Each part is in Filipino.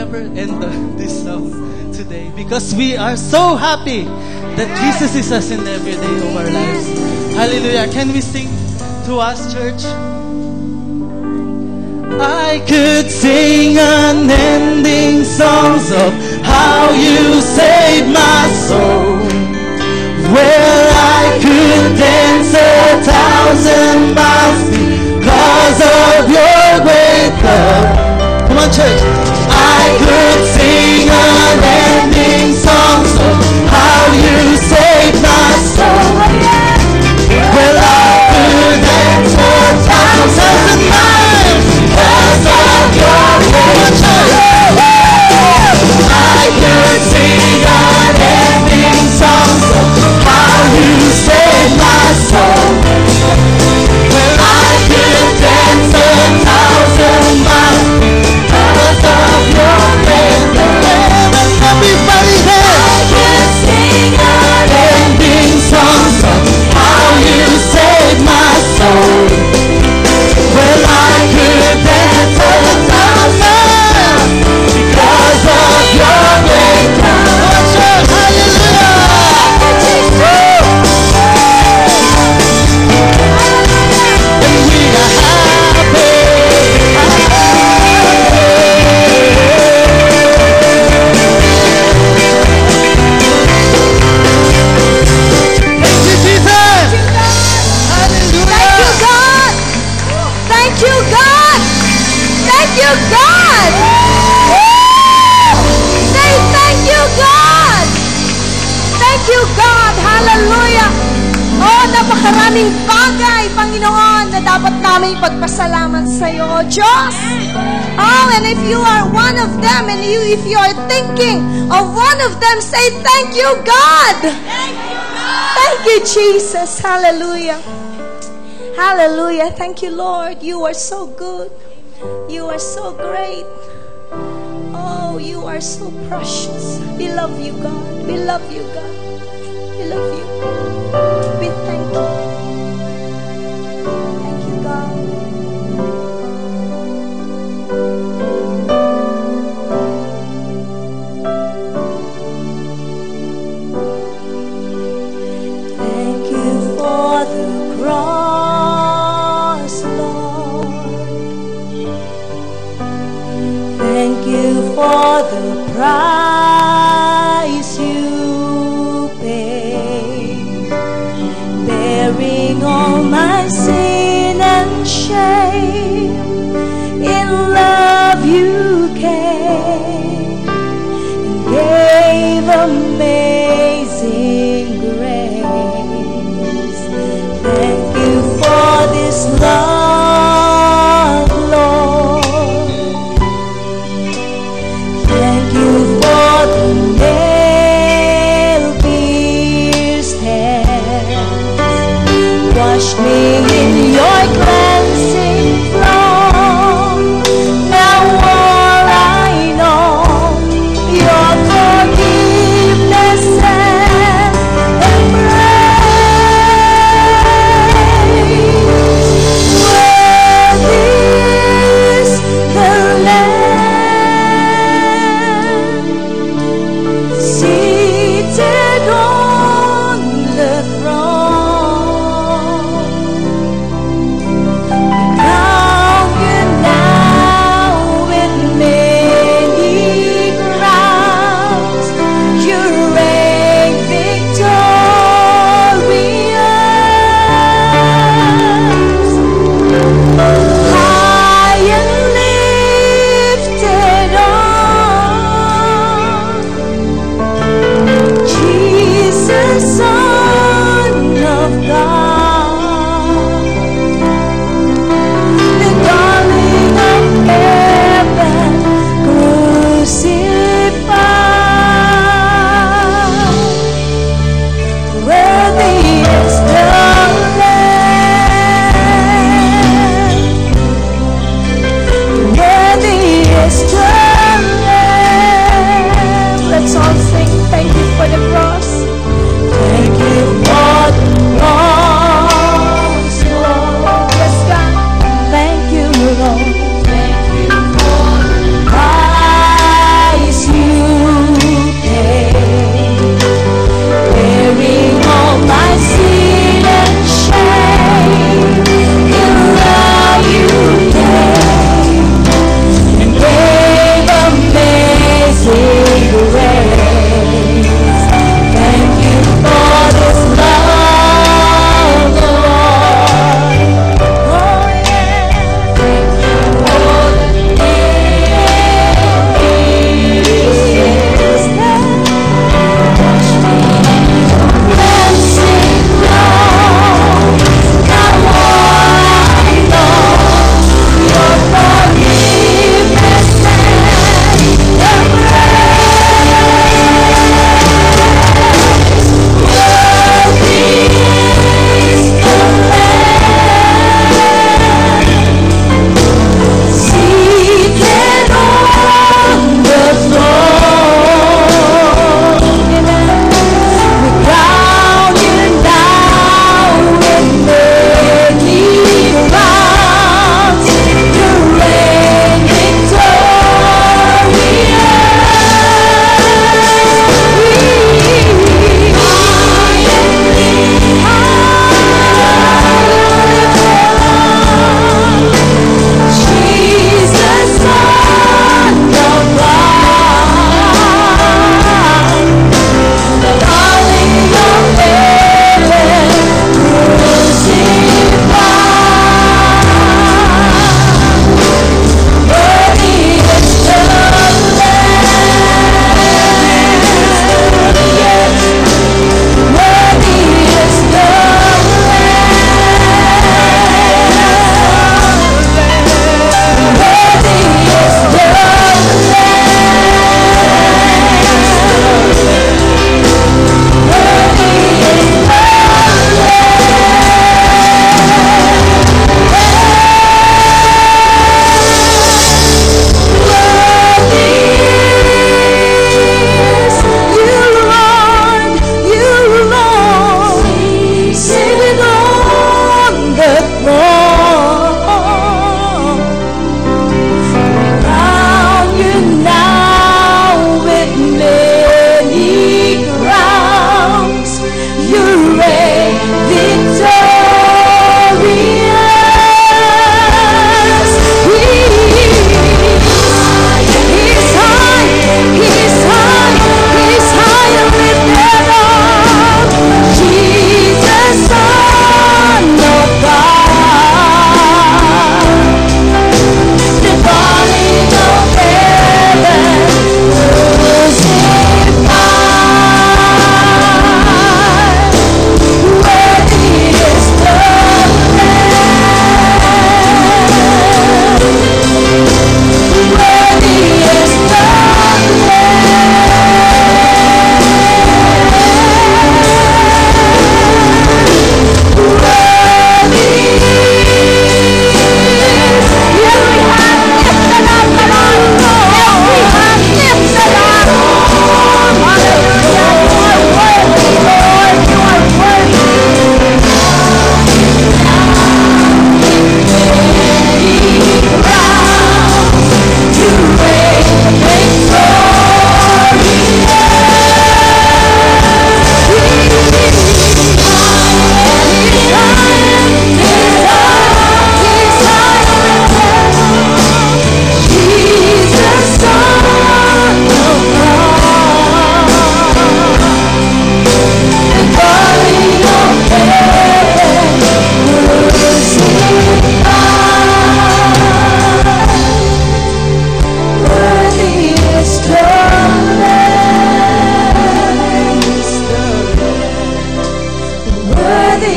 never end this song today because we are so happy that Jesus is us in every day of our lives. Hallelujah. Can we sing to us, church? I could sing unending songs of how you saved my soul. Well, I could dance 1,000 miles because of your great love. Come on, church. I could sing unending songs of how you saved my soul. Well, I could dance 1,000 miles because of your great love. I could sing unending songs of how you saved my soul. Well, I could dance 1,000 miles because of your great love. Everybody there. I could sing unending songs of how you saved my soul. Well, I could dance 1,000 miles because of your great love. Hallelujah. And we are happy. Thank you, Jesus. Hallelujah. Thank you, God. Thank you, God. Say thank you, God. Thank you, God. Hallelujah. Oh, napakaraming bagay, Panginoon, na dapat namin pagpasalamat sa iyo, oh Diyos. Oh, and if you are one of them, and if you are thinking of one of them, say thank you, God. Thank you, Jesus. Hallelujah. Hallelujah. Thank you, Lord. You are so good. You are so great. Oh, you are so precious. We love you, God. We love you, God. We love you. We thank you. Thank you, God. Thank you for the cross, Lord. Thank you for the price you paid, bearing all my sin and shame. In love you came and gave amazing grace. Thank you for this love, Lord. Thank you for the nail-pierced hands. Wash me in your cleansing flow. Now all I know, your forgiveness and embrace. Worthy is the Lamb seated on the throne.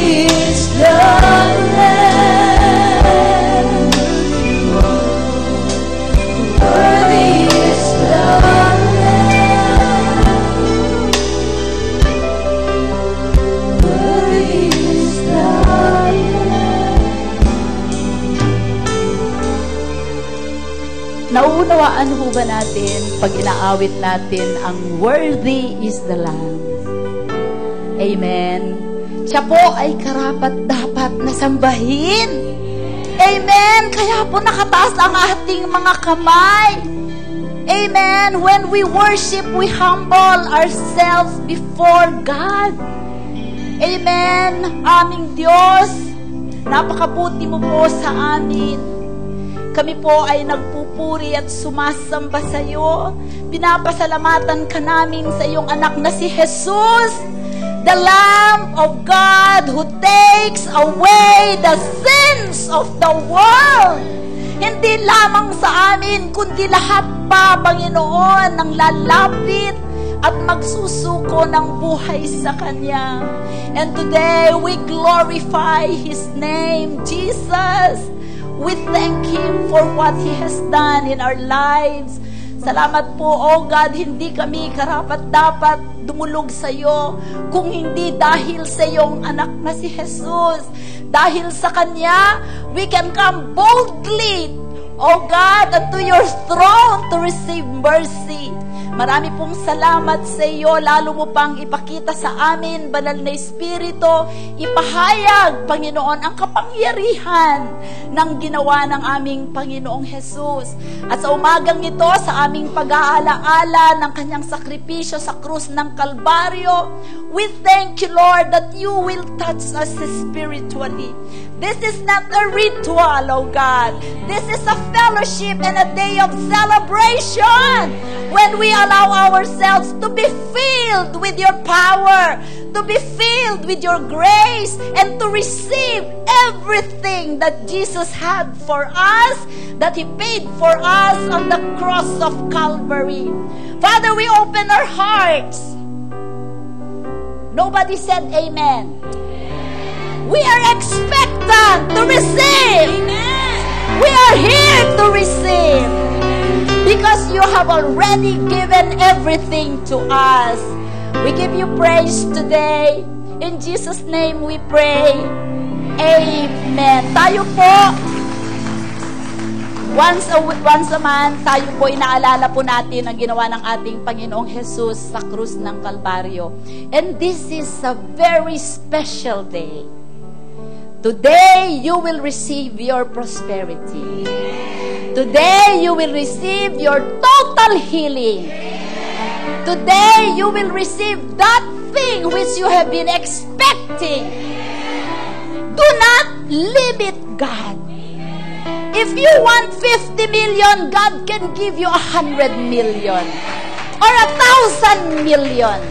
is the Lamb. Worthy is the Lamb. Worthy is the Lamb. Nauunawaan ho ba natin pag inaawit natin ang worthy is the Lamb? Amen. Siya po ay karapat-dapat na sambahin. Amen. Kaya po nakataas ang ating mga kamay. Amen. When we worship, we humble ourselves before God. Amen. Aming Diyos, napakabuti mo po sa amin. Kami po ay nagpupuri at sumasamba sa iyo. Pinapasalamatan ka namin sa iyong anak na si Jesus, the Lamb of God who takes away the sins of the world. Hindi lamang sa amin, kundi lahat pa, Panginoon, ang lalapit at magsusuko ng buhay sa Kanya. And today, we glorify His name, Jesus. We thank Him for what He has done in our lives. Salamat po, O God, hindi kami karapat-dapat dumulog sa iyo kung hindi dahil sa iyong anak na si Jesus. Dahil sa Kanya, we can come boldly, O God, unto your throne to receive mercy. Marami pong salamat sa iyo, lalo mo pang ipakita sa amin, Banal na Espiritu, ipahayag, Panginoon, ang kapangyarihan ng ginawa ng aming Panginoong Jesus. At sa umagang ito, sa aming pag-aalaala ng kanyang sakripisyo sa krus ng Kalbaryo, we thank you, Lord, that you will touch us spiritually. This is not a ritual, O God. This is a fellowship and a day of celebration when we allow ourselves to be filled with your power, to be filled with your grace, and to receive everything that Jesus had for us, that He paid for us on the cross of Calvary. Father, we open our hearts. Nobody said amen. We are expectant to receive. Amen. We are here to receive. Because you have already given everything to us. We give you praise today. In Jesus' name we pray. Amen. Tayo po, once a month, tayo po inaalala po natin ang ginawa ng ating Panginoong Jesus sa krus ng Kalbaryo. And this is a very special day. Today, you will receive your prosperity. Today, you will receive your total healing. Today, you will receive that thing which you have been expecting. Do not limit God. If you want 50 million, God can give you 100 million or 1,000 million.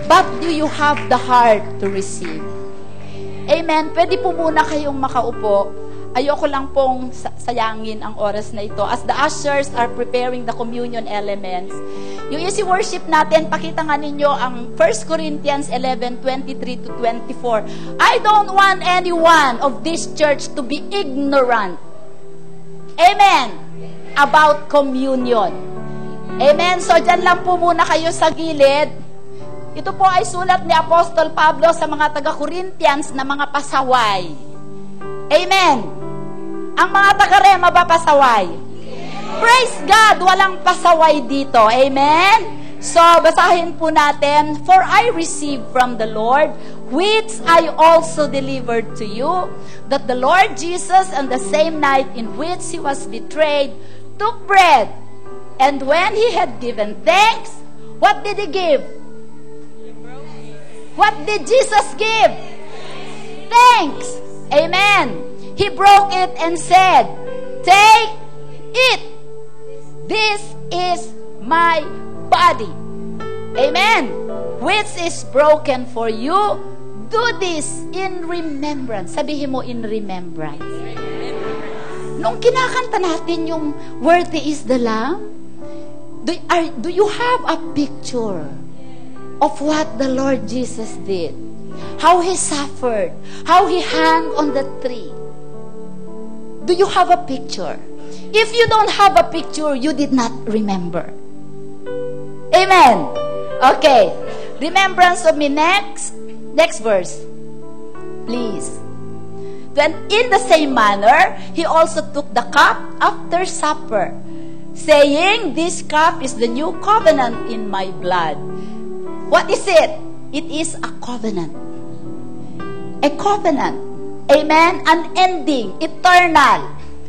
But do you have the heart to receive? Amen. Pwede po muna kayong makaupo. Ayoko lang pong sayangin ang oras na ito. As the ushers are preparing the communion elements, yung easy worship natin, pakita nga ninyo ang 1 Corinthians 11:23 to 24. I don't want anyone of this church to be ignorant. Amen. About communion. Amen. So, dyan lang po muna kayo sa gilid. Ito po ay sulat ni Apostol Pablo sa mga taga-Corinthians na mga pasaway. Amen. Ang mga taga-Rema ba pasaway? Praise God, walang pasaway dito. Amen. So, basahin po natin, For I received from the Lord, which I also delivered to you, that the Lord Jesus, on the same night in which He was betrayed, took bread, and when He had given thanks, what did He give? What did Jesus give? Thanks. Amen. He broke it and said, Take it. This is my body. Amen. Which is broken for you. Do this in remembrance. Sabihin mo, in remembrance. Nung kinakanta natin yung worthy is the Lamb, do you have a picture of what the Lord Jesus did? how He suffered, how He hung on the tree. Do you have a picture? If you don't have a picture, you did not remember. Amen. Okay. Remembrance of me. Next verse. Please. Then in the same manner, He also took the cup after supper, saying, this cup is the new covenant in my blood. What is it? It is a covenant. A covenant. Amen? Unending, eternal.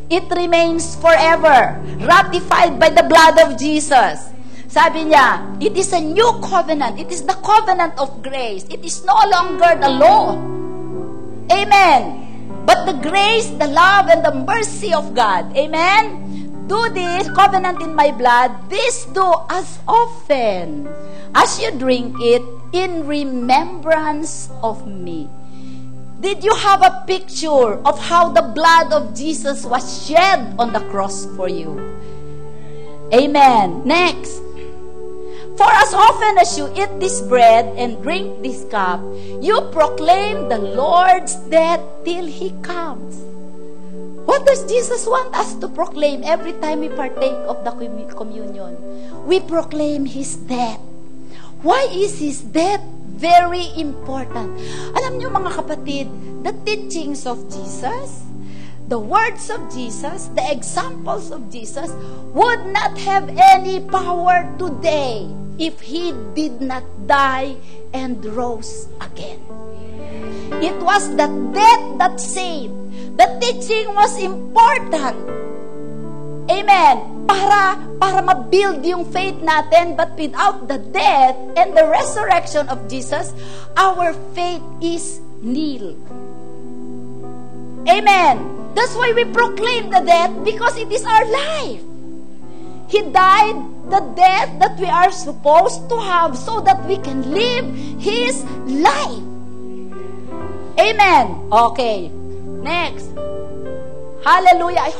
It remains forever. Ratified by the blood of Jesus. Sabi niya, it is a new covenant. It is the covenant of grace. It is no longer the law. Amen. But the grace, the love, and the mercy of God. Amen. Do this covenant in my blood. This do as often as you drink it in remembrance of me. Did you have a picture of how the blood of Jesus was shed on the cross for you? Amen. Next. For as often as you eat this bread and drink this cup, you proclaim the Lord's death till He comes. What does Jesus want us to proclaim every time we partake of the communion? We proclaim His death. Why is His death very important? Alam niyo mga kapatid, the teachings of Jesus, the words of Jesus, the examples of Jesus would not have any power today if He did not die and rose again. It was the death that saved. The teaching was important. Amen. Para ma-build yung faith natin, but without the death and the resurrection of Jesus, our faith is nil. Amen. That's why we proclaim the death, because it is our life. He died the death that we are supposed to have so that we can live His life. Amen. Okay. Next. Hallelujah.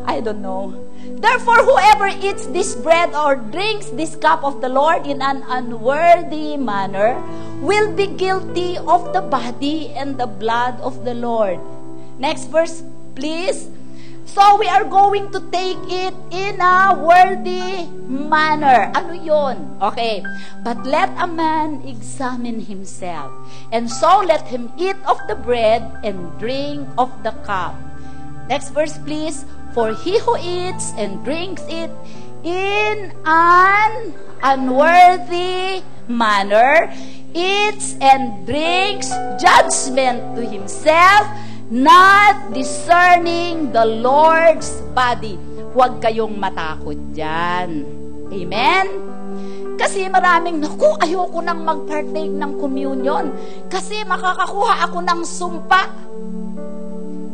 I don't know. Therefore, whoever eats this bread or drinks this cup of the Lord in an unworthy manner will be guilty of the body and the blood of the Lord. Next verse, please. So we are going to take it in a worthy manner. Ano yun? Okay. But let a man examine himself, and so let him eat of the bread and drink of the cup. Next verse, please. For he who eats and drinks it in an unworthy manner eats and drinks judgment to himself, not discerning the Lord's body. Huwag kayong matakot dyan. Amen? Kasi maraming, naku, ayoko nang mag-partake ng communion kasi makakakuha ako ng sumpa.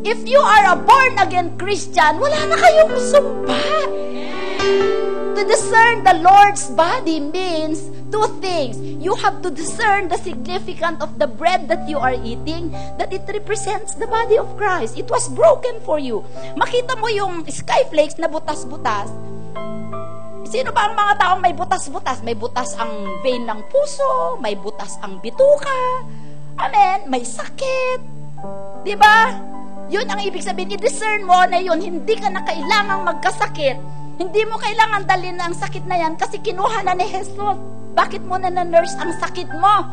If you are a born-again Christian, wala na kayong sumpa. To discern the Lord's body means two things. You have to discern the significance of the bread that you are eating, that it represents the body of Christ. It was broken for you. Makita mo yung skyflakes na butas-butas. Sino ba ang mga taong may butas-butas? May butas ang vein ng puso, may butas ang bituka. Amen? May sakit. Diba? Yun ang ibig sabihin, i-discern mo na yun, hindi ka na kailangang magkasakit. Hindi mo kailangan dalhin ang sakit na yan kasi kinuha na ni Jesus. Bakit mo na nurse ang sakit mo?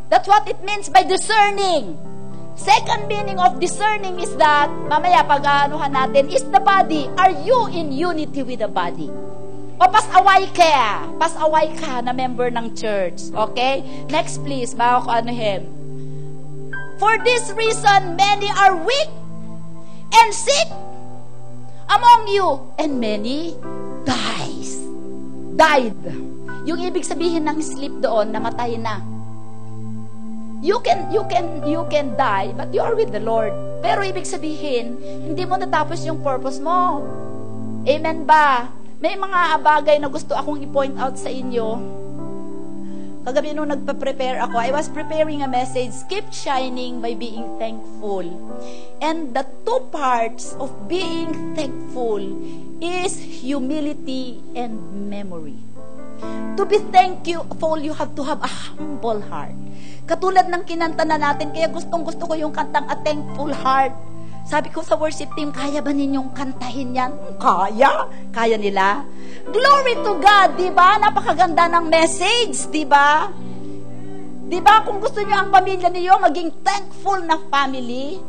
That's what it means by discerning. Second meaning of discerning is that, mamaya pag-anuhan natin, is the body. Are you in unity with the body? O pasaway ka na member ng church. Okay? Next please, bago ko anuhin. For this reason, many are weak and sick among you, and many died. Yung ibig sabihin ng sleep doon, namatay na. You can die, but you are with the Lord. Pero ibig sabihin, hindi mo natapos yung purpose mo. Amen ba? May mga bagay na gusto akong i-point out sa inyo. Kagabi nung nagpa-prepare ako, I was preparing a message, Keep Shining by Being Thankful. And the two parts of being thankful is humility and memory. To be thankful, you have to have a humble heart. Katulad ng kinanta na natin, kaya gustong-gusto ko yung kantang A Thankful Heart. Sabi ko sa worship team, kaya ba ninyong kantahin yan? Kaya? Kaya nila? Glory to God, di ba? Napakaganda ng message, di ba? Di ba, kung gusto niyo ang pamilya niyo maging thankful na family,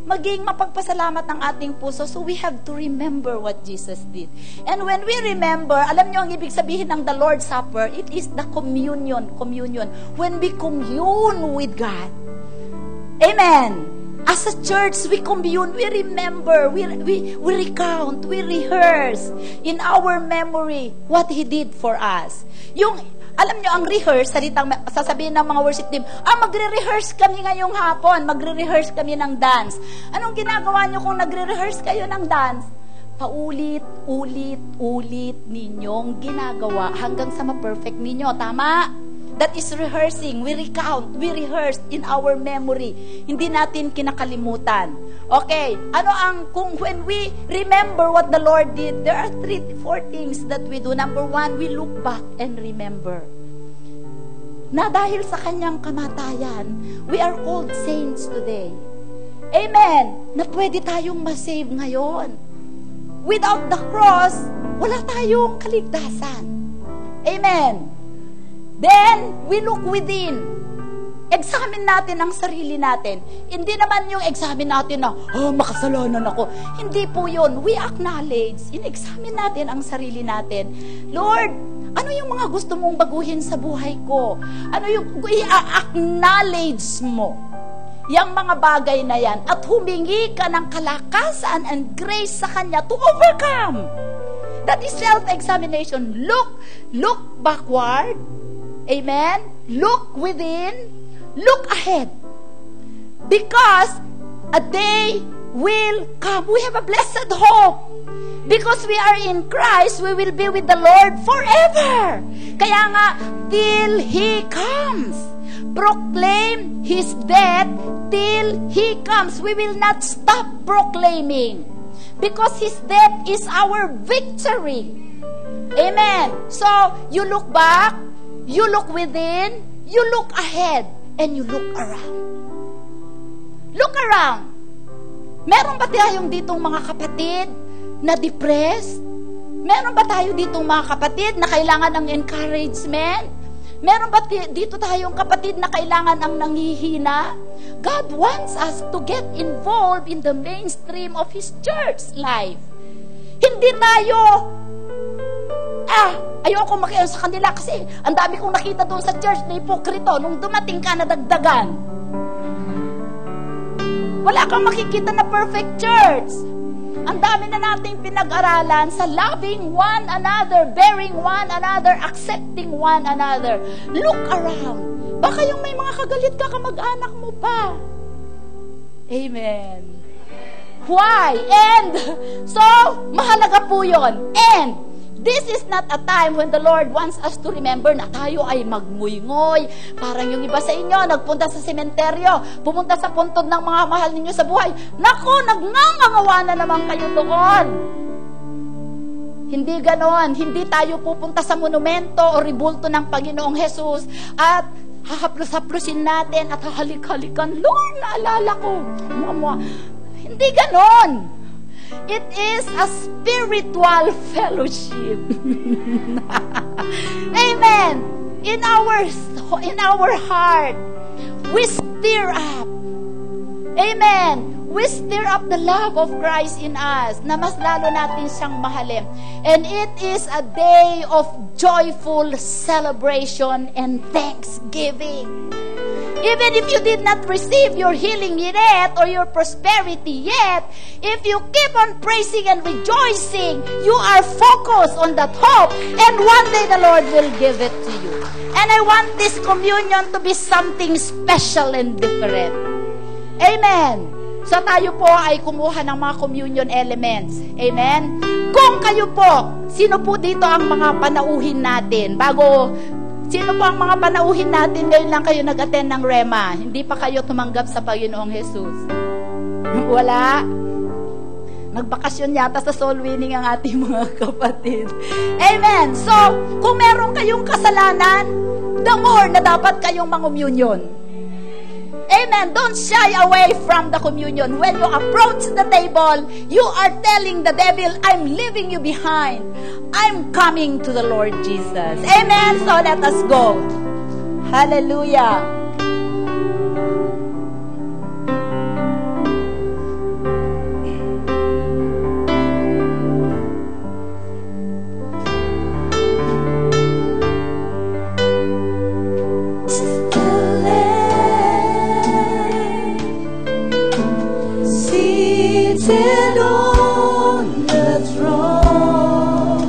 maging mapagpasalamat ng ating puso, so we have to remember what Jesus did. And when we remember, alam niyo ang ibig sabihin ng the Lord's Supper, it is the communion. When we commune with God. Amen. As a church, we commune, we remember, we recount, we rehearse in our memory what He did for us. Alam nyo, ang rehearse, sasabihin ng mga worship team, magre-rehearse kami ngayong hapon, magre-rehearse kami ng dance. Anong ginagawa nyo kung nagre-rehearse kayo ng dance? Paulit-ulit ninyong ginagawa hanggang sa ma-perfect ninyo. Tama? That is rehearsing. We recount, we rehearse in our memory. Hindi natin kinakalimutan. Okay, when we remember what the Lord did, there are 3-4 things that we do. Number 1, we look back and remember. Na dahil sa kanyang kamatayan, we are called saints today. Amen. Na pwede tayong masave ngayon. Without the cross, wala tayong kaligtasan. Amen. Then, we look within. Examine natin ang sarili natin. Hindi naman yung examine natin na, makasalanan ako. Hindi po yun. We acknowledge. In-examine natin ang sarili natin. Lord, ano yung mga gusto mong baguhin sa buhay ko? Ano yung i-acknowledge mo? Yang mga bagay na yan. At humingi ka ng kalakasan and grace sa Kanya to overcome. That is self-examination. Look backward. Amen? Look within. Look ahead. Because a day will come. We have a blessed hope. Because we are in Christ, we will be with the Lord forever. Kaya nga, till He comes. Proclaim His death till He comes. We will not stop proclaiming. Because His death is our victory. Amen. So, you look back, you look within, you look ahead, and you look around. Look around. Meron ba tayong ditong mga kapatid na depressed? Meron ba tayo ditong mga kapatid na kailangan ng encouragement? Meron ba dito tayong kapatid na kailangan ng nanghihina? God wants us to get involved in the mainstream of His church life. Hindi tayo ayoko makialam sa kanila kasi ang dami kong nakita doon sa church na hipokrito. Nung dumating ka, nadagdagan. Wala kang makikita na perfect church. Ang dami na nating pinag-aralan sa loving one another, bearing one another, accepting one another. Look around. Baka yung may mga kagalit ka kamag-anak mo pa. Amen. Why? And so, mahalaga po yun. And this is not a time when the Lord wants us to remember na tayo ay magnguyngoy. Parang yung iba sa inyo, nagpunta sa sementeryo, pumunta sa puntod ng mga mahal ninyo sa buhay. Naku, nagngangawa na naman kayo doon. Hindi ganon. Hindi tayo pupunta sa monumento o ribulto ng Panginoong Jesus at hahaplos-haplosin natin at hahalik-halikan. Lord, naalala ko. Hindi ganon. It is a spiritual fellowship. Amen. In our heart, we stir up. Amen. We stir up the love of Christ in us na mas lalo natin siyang mahalin. And it is a day of joyful celebration and thanksgiving. Even if you did not receive your healing yet or your prosperity yet, if you keep on praising and rejoicing, you are focused on that hope, and one day the Lord will give it to you. And I want this communion to be something special and different. Amen. So tayo po ay kumuha ng mga communion elements. Amen. Kung kayo po, sino po dito ang mga panauhin natin? Sino po ang mga panauhin natin ngayon lang kayo nag-attend ng Rema? Hindi pa kayo tumanggap sa Panginoong Jesus. Wala. Nagbakasyon yata sa soul winning ang ating mga kapatid. Amen. So, kung meron kayong kasalanan, the more na dapat kayong mangummunion. Amen. Don't shy away from the communion. When you approach the table, you are telling the devil, I'm leaving you behind. I'm coming to the Lord Jesus. Amen. So let us go. Hallelujah. Seated on the throne,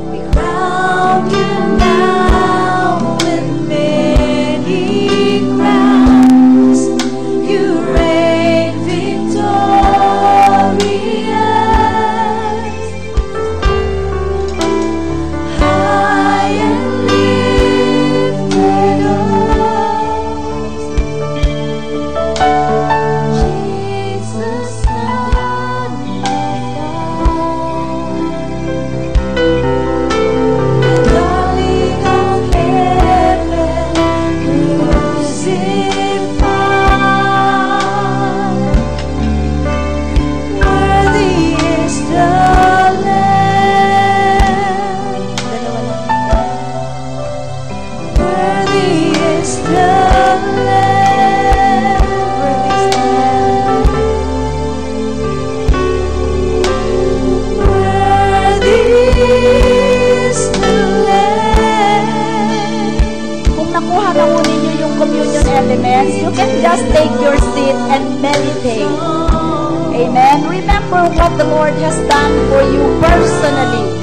we crown you now with many crowns. You reign victorious, high and lifted up. You can just take your seat and meditate. Amen. Remember what the Lord has done for you personally.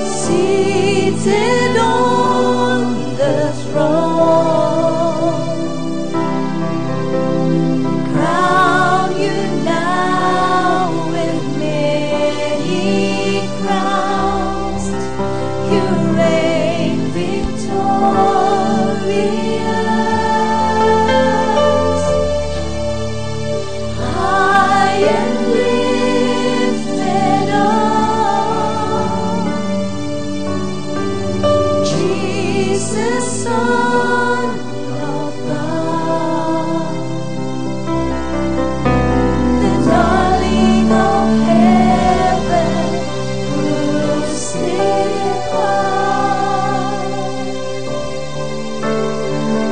Seated on the throne, crown you now with many crowns. You reign victorious, high and lifted up. Jesus, Son of God, the darling of heaven, crucified.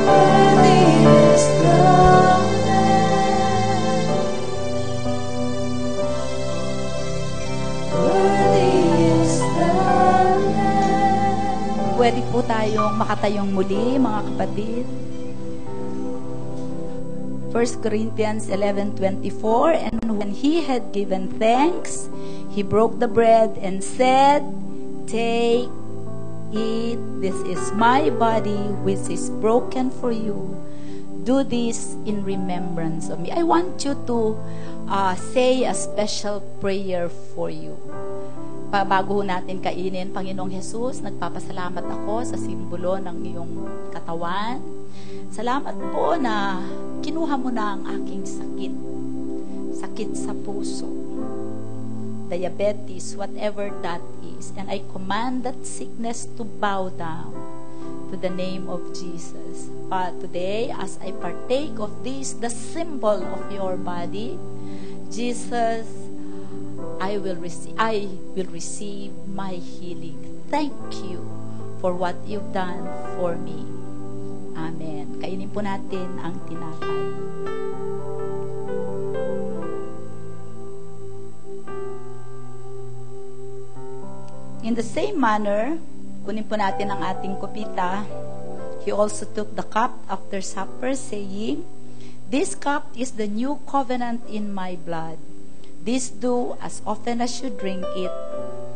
Worthy is the Lamb. Worthy is the Lamb. Pwede po tayong makatayong muli, mga kapatid. 1 Corinthians 11:24, and when he had given thanks, he broke the bread and said, "Take, eat, this is my body which is broken for you. Do this in remembrance of me." I want you to say a special prayer for you. Bago natin kainin, Panginoong Jesus, nagpapasalamat ako sa simbolo ng iyong katawan. Salamat po na kinuha mo na ang aking sakit. Sakit sa puso. Diabetes, whatever that is. And I command that sickness to bow down. to the name of Jesus. But today, as I partake of this, the symbol of your body, Jesus, I will receive my healing. Thank you for what you've done for me. Amen. Kainin po natin ang tinapay. In the same manner, kunin po natin ang ating kupita. He also took the cup after supper, saying, "This cup is the new covenant in my blood. This do as often as you drink it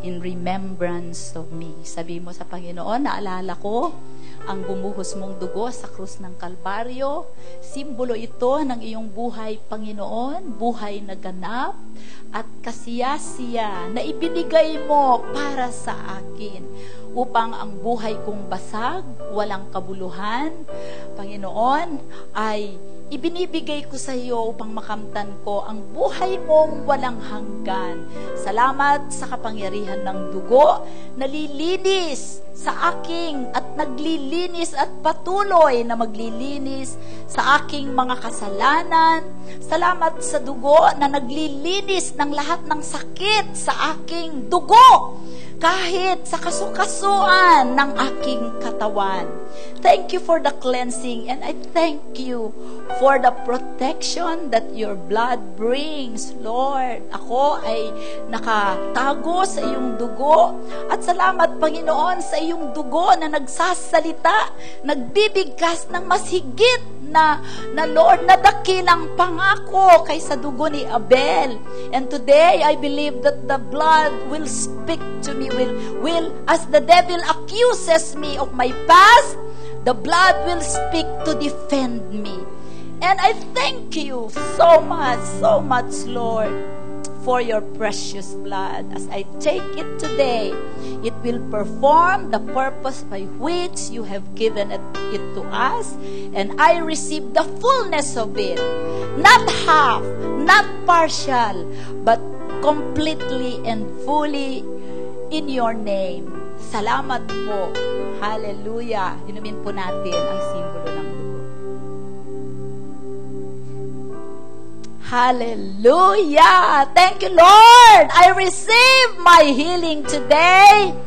in remembrance of me." Sabi mo sa Panginoon, naalala ko ang bumuhos mong dugo sa krus ng Kalbaryo. Simbolo ito ng iyong buhay, Panginoon, buhay na ganap at kasiyasiya na ibinigay mo para sa akin upang ang buhay kong basag, walang kabuluhan, Panginoon, ay ibinibigay ko sa iyo upang makamtan ko ang buhay mong walang hanggan. Salamat sa kapangyarihan ng dugo, nalilinis sa aking at naglilinis at patuloy na maglilinis sa aking mga kasalanan. Salamat sa dugo na naglilinis ng lahat ng sakit sa aking dugo, kahit sa kasukasuan ng aking katawan. Thank you for the cleansing, and I thank you for the protection that your blood brings, Lord. Ako ay nakatago sa iyong dugo, at salamat, Panginoon, sa iyong dugo na nagsasalita, nagbibigkas ng mas higit na Lord, na dakilang pangako kaysa dugo ni Abel. And today, I believe that the blood will speak to me, will as the devil accuses me of my past, the blood will speak to defend me. And I thank you so much, Lord, for your precious blood. As I take it today, it will perform the purpose by which you have given it to us, and I receive the fullness of it. Not half, not partial, but completely and fully in your name. Salamat po. Hallelujah. Inumin po natin ang simbolo ng dugo. Hallelujah! Thank you, Lord! I receive my healing today.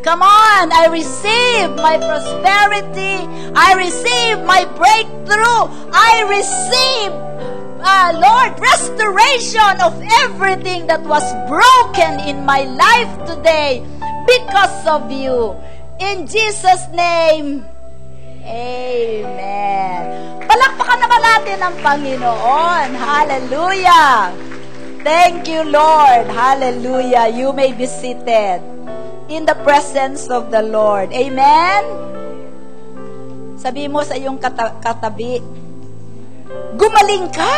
Come on, I receive my prosperity. I receive my breakthrough. I receive, Lord, restoration of everything that was broken in my life today because of you. In Jesus' name, amen. Palakpakan naman natin ang Panginoon. Hallelujah. Thank you, Lord. Hallelujah. You may be seated in the presence of the Lord. Amen? Sabi mo sa iyong katabi, gumaling ka.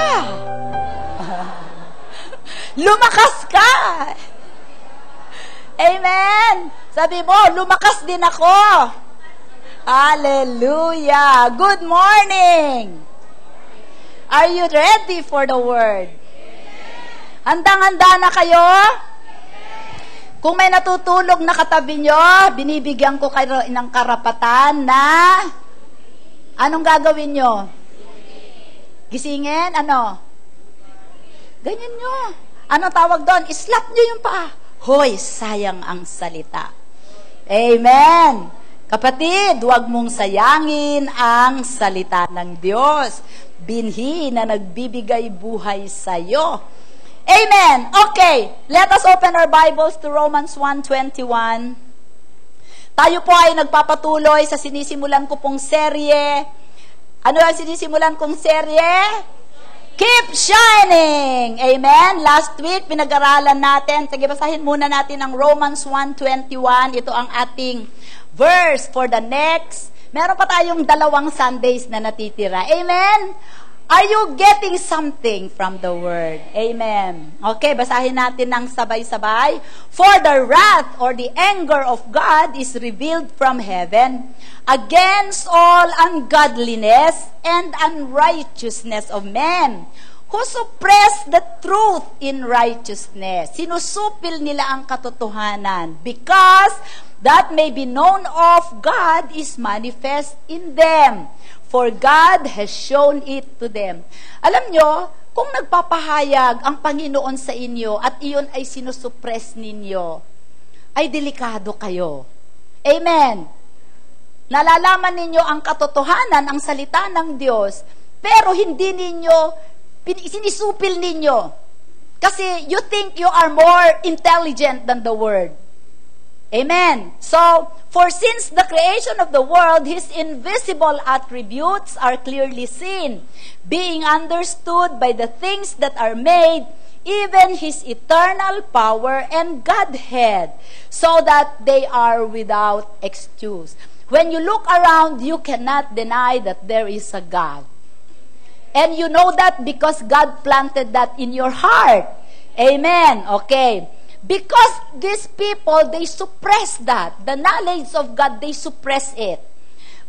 Lumakas ka. Amen? Sabi mo, lumakas din ako. Hallelujah. Good morning. Are you ready for the word? Handang-handa na kayo? Kung may natutulog na katabi nyo, binibigyan ko kayo ng karapatan na anong gagawin nyo? Gisingin? Ano? Ganyan nyo. Ano tawag doon? Islap nyo yung paa. Hoy, sayang ang salita. Amen. Kapatid, huwag mong sayangin ang salita ng Diyos. Binhi na nagbibigay buhay sa iyo. Amen. Okay, let us open our Bibles to Romans 1:21. Tayo po ay nagpapatuloy sa sinisimulan ko pong serye. Ano ang sinisimulan kong serye? Keep shining! Amen? Last week, pinag-aralan natin. Sige, basahin muna natin ang Romans 1:21. Ito ang ating verse for the next. Meron pa tayong 2 Sundays na natitira. Amen? Are you getting something from the Word? Amen. Okay, basahin natin ng sabay-sabay. For the wrath or the anger of God is revealed from heaven against all ungodliness and unrighteousness of men who suppress the truth in righteousness. Sinusupil nila ang katotohanan because that may be known of God is manifest in them. For God has shown it to them. Alam nyo, kung nagpapahayag ang Panginoon sa inyo at iyon ay sinusuppress ninyo, ay delikado kayo. Amen. Nalalaman ninyo ang katotohanan, ang salita ng Diyos, pero hindi ninyo, sinisupil ninyo. Kasi you think you are more intelligent than the Word. Amen. So, for since the creation of the world, His invisible attributes are clearly seen, being understood by the things that are made, even His eternal power and Godhead, so that they are without excuse. When you look around, you cannot deny that there is a God. And you know that because God planted that in your heart. Amen. Okay. Because these people, they suppress that. The knowledge of God, they suppress it.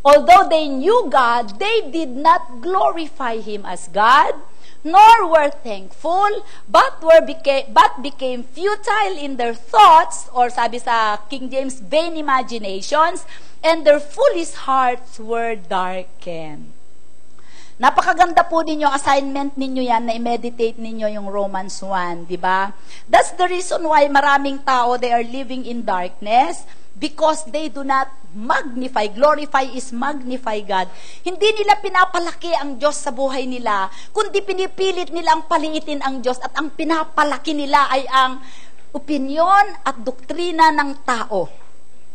Although they knew God, they did not glorify Him as God, nor were thankful, but became futile in their thoughts, or sabi sa King James, vain imaginations, and their foolish hearts were darkened. Napakaganda po ninyo, assignment ninyo yan, na i-meditate ninyo yung Romans 1, di ba? That's the reason why maraming tao, they are living in darkness, because they do not magnify. Glorify is magnify God. Hindi nila pinapalaki ang Diyos sa buhay nila, kundi pinipilit nila ang paliitin ang Diyos, at ang pinapalaki nila ay ang opinyon at doktrina ng tao.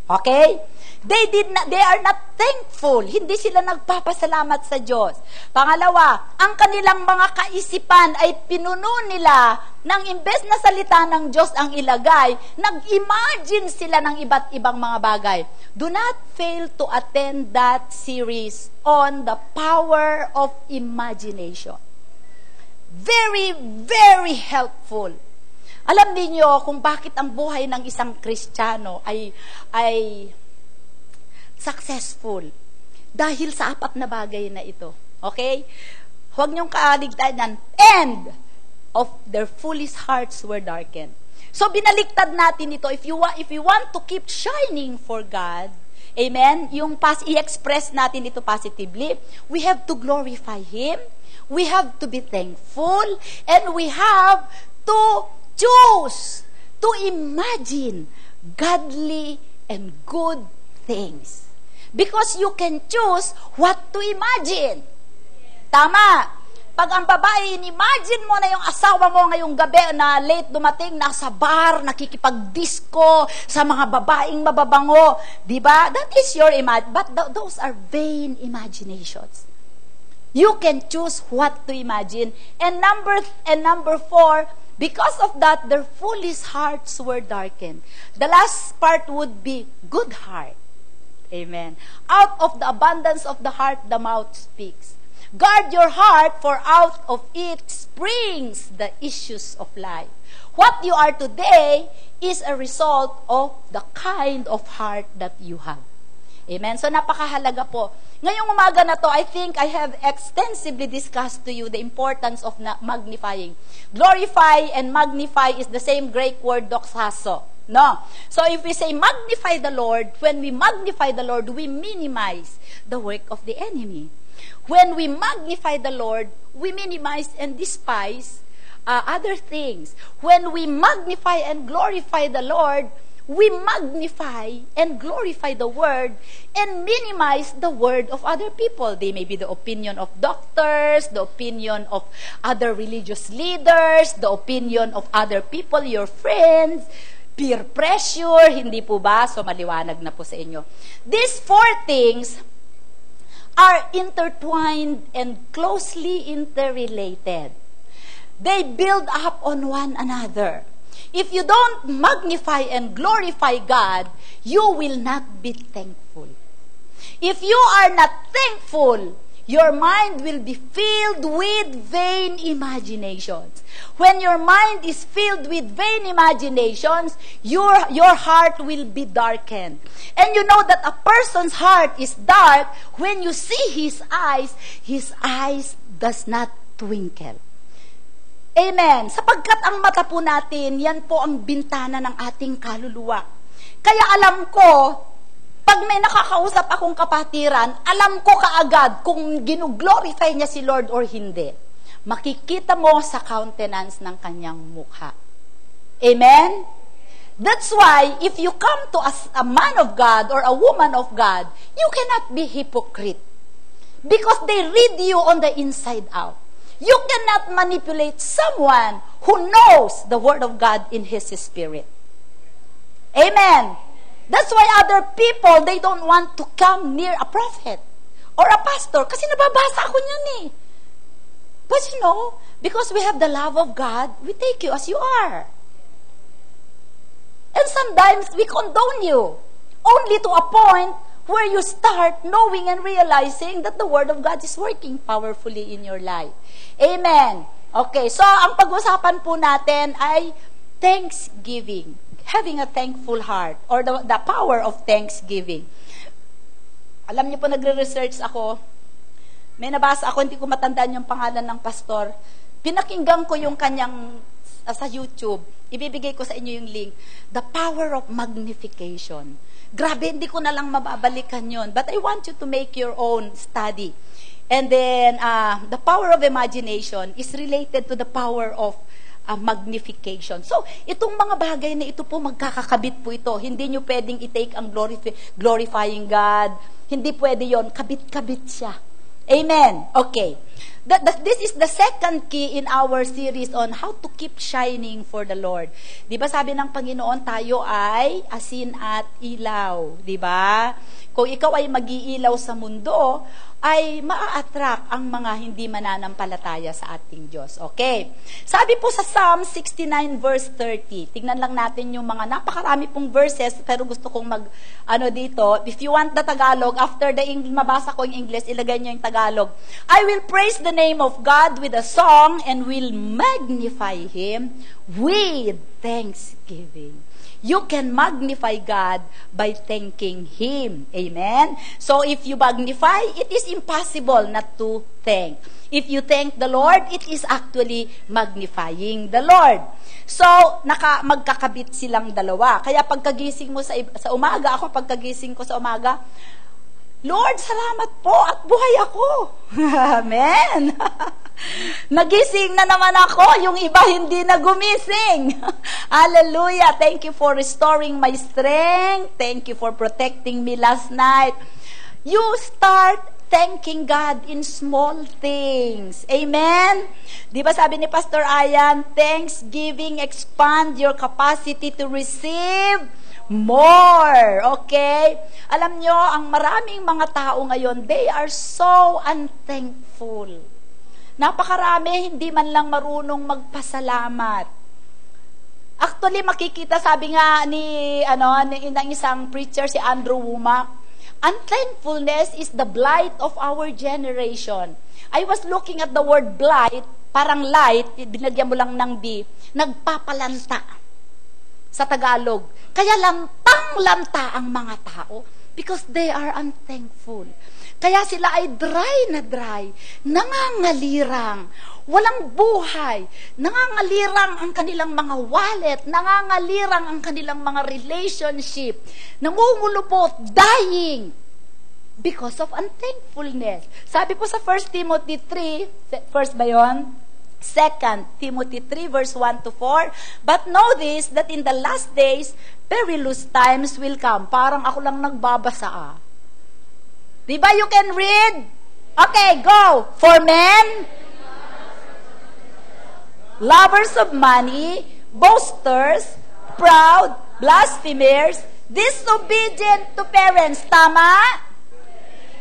Okay? They are not thankful. Hindi sila nagpapasalamat sa Diyos. Pangalawa, ang kanilang mga kaisipan ay pinuno nila ng imbes na salita ng Diyos ang ilagay, nag-imagine sila ng iba't ibang mga bagay. Do not fail to attend that series on the power of imagination. Very, very helpful. Alam niyo kung bakit ang buhay ng isang Kristiyano ay successful. Dahil sa apat na bagay na ito. Okay? Huwag niyong kaaligtayan. And of their foolish hearts were darkened. So, binaliktad natin ito. If you want to keep shining for God, amen, yung i-express natin ito positively, we have to glorify Him, we have to be thankful, and we have to choose to imagine godly and good things. Because you can choose what to imagine. Tama. Pag ang babae, imagine mo na yung asawa mo ngayong gabi na late dumating, nasa bar, nakikipag-disco sa mga babaeng mababango. Diba? That is your image. But those are vain imaginations. You can choose what to imagine. And number 4, because of that, their foolish hearts were darkened. The last part would be good heart. Amen. Out of the abundance of the heart, the mouth speaks. Guard your heart, for out of it springs the issues of life. What you are today is a result of the kind of heart that you have. Amen. So napakahalaga po. Ngayong umaga na to, I think I have extensively discussed to you the importance of magnifying. Glorify and magnify is the same Greek word doxazo. No. So if we say magnify the Lord, when we magnify the Lord, we minimize the work of the enemy. When we magnify the Lord, we minimize and despise other things. When we magnify and glorify the Lord, we magnify and glorify the Word and minimize the word of other people. They may be the opinion of doctors, the opinion of other religious leaders, the opinion of other people, your friends, peer pressure, hindi po ba? So, maliwanag na po sa inyo. These 4 things are intertwined and closely interrelated. They build up on one another. If you don't magnify and glorify God, you will not be thankful. If you are not thankful, your mind will be filled with vain imaginations. When your mind is filled with vain imaginations, your heart will be darkened. And you know that a person's heart is dark when you see his eyes does not twinkle. Amen. Sapagkat ang mata po natin, yan po ang bintana ng ating kaluluwa. Kaya alam ko, pag may nakakausap akong kapatiran, alam ko kaagad kung ginuglorify niya si Lord or hindi. Makikita mo sa countenance ng kanyang mukha. Amen? That's why, if you come to a man of God or a woman of God, you cannot be hypocrite. Because they read you on the inside out. You cannot manipulate someone who knows the Word of God in his spirit. Amen? That's why other people, they don't want to come near a prophet or a pastor kasi nababasa ako niyan eh. But you know, because we have the love of God, we take you as you are. And sometimes we condone you only to a point where you start knowing and realizing that the Word of God is working powerfully in your life. Amen. Okay, so ang pag-usapan po natin ay thanksgiving. Having a thankful heart or the power of thanksgiving. Alam niyo po, nagre-research ako. May nabasa ako, hindi ko matandaan yung pangalan ng pastor. Pinakinggan ko yung kanyang sa YouTube. Ibibigay ko sa inyo yung link. The power of magnification. Grabe, hindi ko na lang mababalikan yon. But I want you to make your own study. And then, the power of imagination is related to the power of magnification. So, itong mga bagay na ito po, magkakakabit po ito. Hindi nyo pwedeng i-take ang glorifying God. Hindi pwede yon. Kabit-kabit siya. Amen. Okay. This is the second key in our series on how to keep shining for the Lord. Di ba sabi ng Panginoon, tayo ay asin at ilaw. Di ba? Kung ikaw ay mag-iilaw sa mundo, ay maa-attract ang mga hindi mananampalataya sa ating Diyos. Okay. Sabi po sa Psalm 69 verse 30. Tingnan lang natin yung mga napakarami pong verses, pero gusto kong dito. If you want the Tagalog, after mabasa ko yung English, ilagay nyo yung Tagalog. I will praise the name of God with a song and will magnify Him with thanksgiving. You can magnify God by thanking Him. Amen? So, if you magnify, it is impossible not to thank. If you thank the Lord, it is actually magnifying the Lord. So, magkakabit silang dalawa. Kaya pagkagising mo sa umaga, pagkagising ko sa umaga, Lord, salamat po at buhay ako. Amen. Nagising na naman ako, yung iba hindi na gumising. Hallelujah. Thank you for restoring my strength. Thank you for protecting me last night. You start thanking God in small things. Amen? Di ba sabi ni Pastor Ayan, thanksgiving expand your capacity to receive more. Okay? Alam nyo, ang maraming mga tao ngayon, they are so unthankful. Napakarami, hindi man lang marunong magpasalamat. Actually, makikita, sabi nga ng isang preacher, si Andrew Wommack, unthankfulness is the blight of our generation. I was looking at the word blight, parang light, binagyan mo lang ng B, nagpapalanta sa Tagalog. Kaya lantang-lanta ang mga tao because they are unthankful. Kaya sila ay dry na dry, nangangalirang, walang buhay, nangangalirang ang kanilang mga wallet, nangangalirang ang kanilang mga relationship, nangungulupot, dying, because of unthankfulness. Sabi po sa 1 Timothy 3, first ba yun? 2 Timothy 3 verse 1 to 4, but know this, that in the last days, perilous times will come. Parang ako lang nagbabasa Diba you can read? Okay, go. For men, lovers of money, boasters, proud, blasphemers, disobedient to parents. Tama?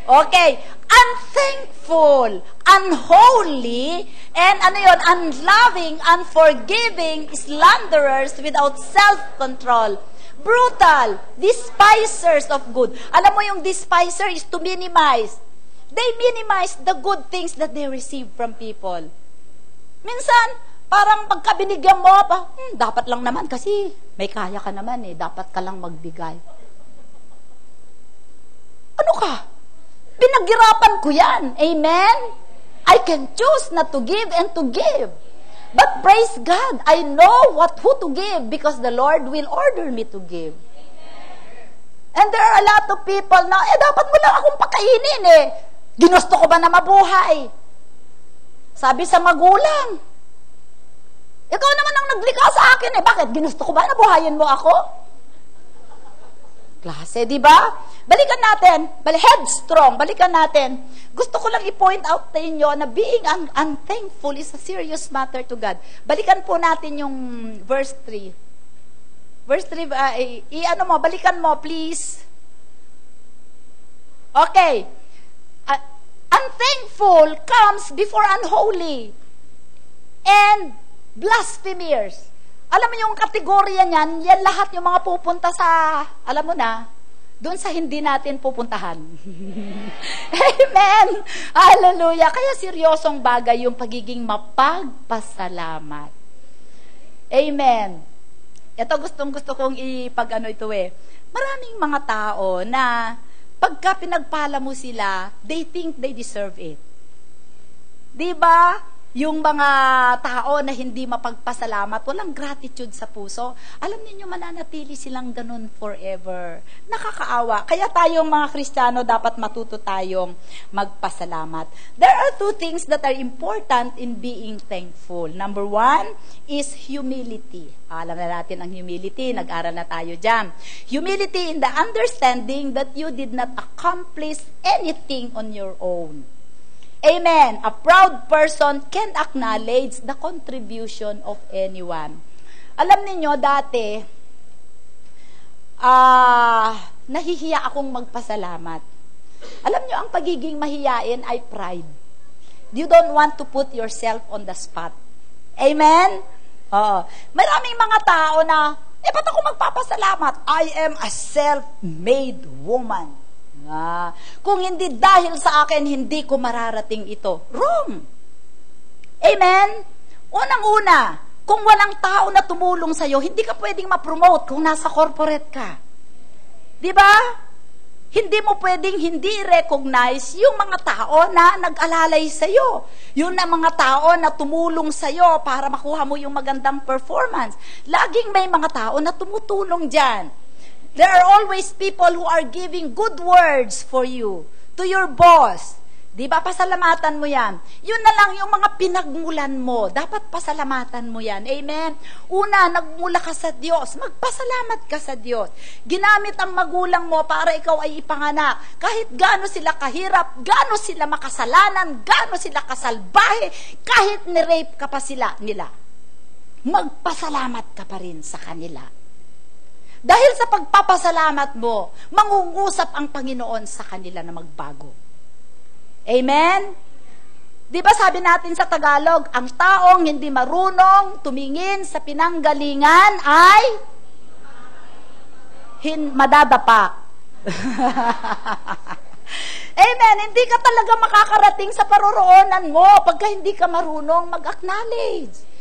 Okay. Unthankful, unholy, and unloving, unforgiving, slanderers without self-control. Brutal, despisers of good. Alam mo yung despiser is to minimize. They minimize the good things that they receive from people. Minsan, parang pagka binigyan mo, dapat lang naman kasi may kaya ka naman dapat ka lang magbigay. Ano ka? Pinaghirapan ko yan. Amen? I can choose not to give and to give. But praise God, I know who to give because the Lord will order me to give. And there are a lot of people na, dapat mo lang akong pakainin eh. Ginusto ko ba na mabuhay? Sabi sa magulang, ikaw naman ang naglikha sa akin eh. Bakit? Ginusto ko ba na buhayin mo ako? Klase, di ba? Balikan natin. Headstrong. Balikan natin. Gusto ko lang i-point out sa inyo na being unthankful is a serious matter to God. Balikan po natin yung verse 3. Verse 3, balikan mo, please. Okay. Unthankful comes before unholy and blasphemers. Alam mo yung kategorya niyan, yan lahat yung mga pupunta sa, alam mo na, doon sa hindi natin pupuntahan. Amen! Hallelujah! Kaya seryosong bagay yung pagiging mapagpasalamat. Amen! Ito gusto kong ipag-ano ito eh. Maraming mga tao na pagka pinagpala mo sila, they think they deserve it. Diba? Yung mga tao na hindi mapagpasalamat, walang gratitude sa puso, alam niyo mananatili silang ganun forever. Nakakaawa. Kaya tayong mga Kristiyano, dapat matuto tayong magpasalamat. There are two things that are important in being thankful. Number 1 is humility. Alam na natin ang humility, nag-aral na tayo dyan. Humility in the understanding that you did not accomplish anything on your own. Amen. A proud person can acknowledge the contribution of anyone. Alam niyo dati, nahihiya akong magpasalamat. Alam niyo, ang pagiging mahiyain ay pride. You don't want to put yourself on the spot. Amen? Maraming mga tao na, ba't ako magpapasalamat? I am a self-made woman. Kung hindi dahil sa akin, hindi ko mararating ito. Wrong. Amen? Unang-una, kung walang tao na tumulong sa'yo, hindi ka pwedeng ma-promote kung nasa corporate ka. Diba? Hindi mo pwedeng hindi recognize yung mga tao na nag-alalay sa'yo. Yun ang mga tao na tumulong sa'yo para makuha mo yung magandang performance. Laging may mga tao na tumutulong dyan. There are always people who are giving good words for you, to your boss. Di ba? Pasalamatan mo yan. Yun na lang yung mga pinagmulan mo. Dapat pasalamatan mo yan. Amen? Una, nagmula ka sa Diyos. Magpasalamat ka sa Diyos. Ginamit ang magulang mo para ikaw ay ipanganak. Kahit gaano sila kahirap, gaano sila makasalanan, gaano sila kasalbahe, kahit ni-rape ka pa nila. Magpasalamat ka pa rin sa kanila. Dahil sa pagpapasalamat mo, mangungusap ang Panginoon sa kanila na magbago. Amen? Di ba sabi natin sa Tagalog, ang taong hindi marunong tumingin sa pinanggalingan ay madadapa. Amen? Hindi ka talaga makakarating sa paroroonan mo pagka hindi ka marunong mag-acknowledge.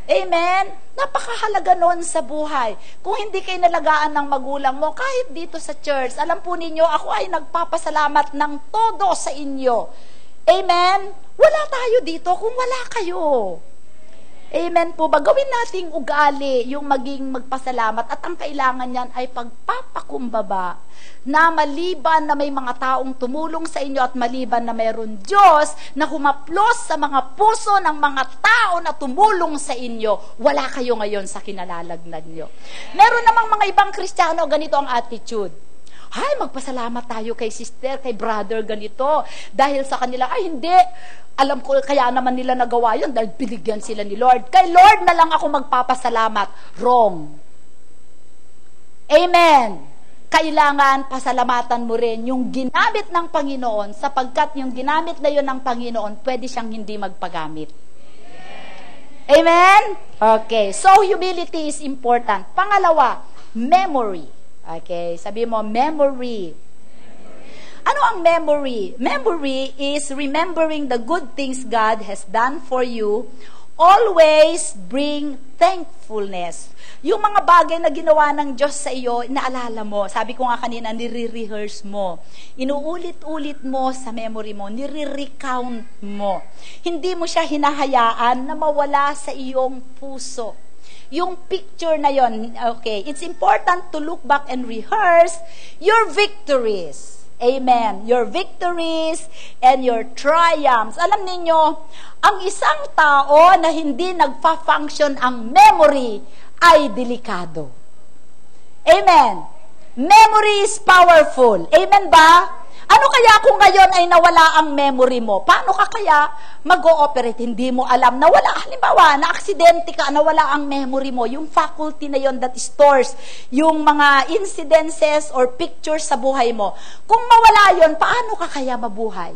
Amen? Napakahalaga nun sa buhay. Kung hindi kayo nalagaan ng magulang mo, kahit dito sa church, alam po ninyo, ako ay nagpapasalamat ng todo sa inyo. Amen? Wala tayo dito kung wala kayo. Amen po ba? Gawin nating ugali yung maging magpasalamat at ang kailangan niyan ay pagpapakumbaba na maliban na may mga taong tumulong sa inyo at maliban na mayroon Diyos na humaplos sa mga puso ng mga tao na tumulong sa inyo, wala kayo ngayon sa kinalalagnad nyo. Meron namang mga ibang Kristiyano, ganito ang attitude. Ay, magpasalamat tayo kay sister, kay brother, ganito. Dahil sa kanila, ay hindi. Alam ko, kaya naman nila nagawa yun dahil binigyan sila ni Lord. Kay Lord na lang ako magpapasalamat. Wrong. Amen. Kailangan pasalamatan mo rin yung ginamit ng Panginoon sapagkat yung ginamit na yun ng Panginoon, pwede siyang hindi magpagamit. Amen? Okay. So, humility is important. Pangalawa, memory. Okay. Sabi mo, memory. Ano ang memory? Memory is remembering the good things God has done for you. Always bring thankfulness. Yung mga bagay na ginawa ng Diyos sa iyo, inaalala mo. Sabi ko nga kanina, nire-rehearse mo. Inuulit-ulit mo sa memory mo. Nire-recount mo. Hindi mo siya hinahayaan na mawala sa iyong puso. yung picture na yon. Okay, it's important to look back and rehearse your victories. Amen. Your victories and your triumphs. Alam niyo, ang isang tao na hindi nagfa-function ang memory ay delikado. Amen. Memory is powerful. Amen ba? Ano kaya kung ngayon ay nawala ang memory mo? Paano ka kaya mag-ooperate? Hindi mo alam. Nawala, halimbawa, na-aksidente ka, nawala ang memory mo. Yung faculty na yon that stores yung mga incidences or pictures sa buhay mo. Kung mawala yon, paano ka kaya mabuhay?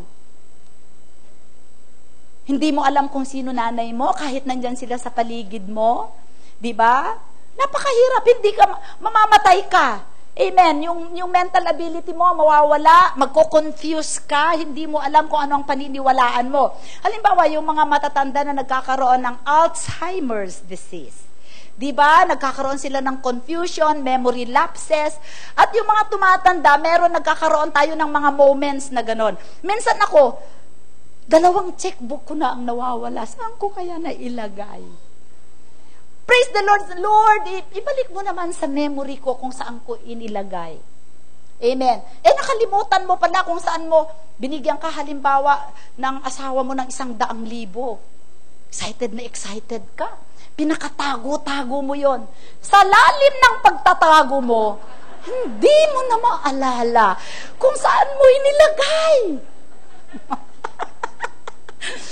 Hindi mo alam kung sino nanay mo, kahit nandyan sila sa paligid mo. Diba? Napakahirap, hindi ka, mamamatay ka. Amen. Yung mental ability mo mawawala, magko-confuse ka, hindi mo alam kung ano ang paniniwalaan mo. Halimbawa, yung mga matatanda na nagkakaroon ng Alzheimer's disease. 'Di ba? Nagkakaroon sila ng confusion, memory lapses, at yung mga tumatanda, nagkakaroon tayo ng mga moments na ganon. Minsan ako, 2 checkbook ko na ang nawawala. Saan ko kaya nailagay? Praise the Lord. Lord, ibalik mo naman sa memory ko kung saan ko inilagay. Amen. Nakalimutan mo pala kung saan mo binigyan ka halimbawa ng asawa mo ng 100,000. Excited na excited ka. Pinakatago-tago mo yon. Sa lalim ng pagtatago mo, hindi mo na maalala kung saan mo inilagay.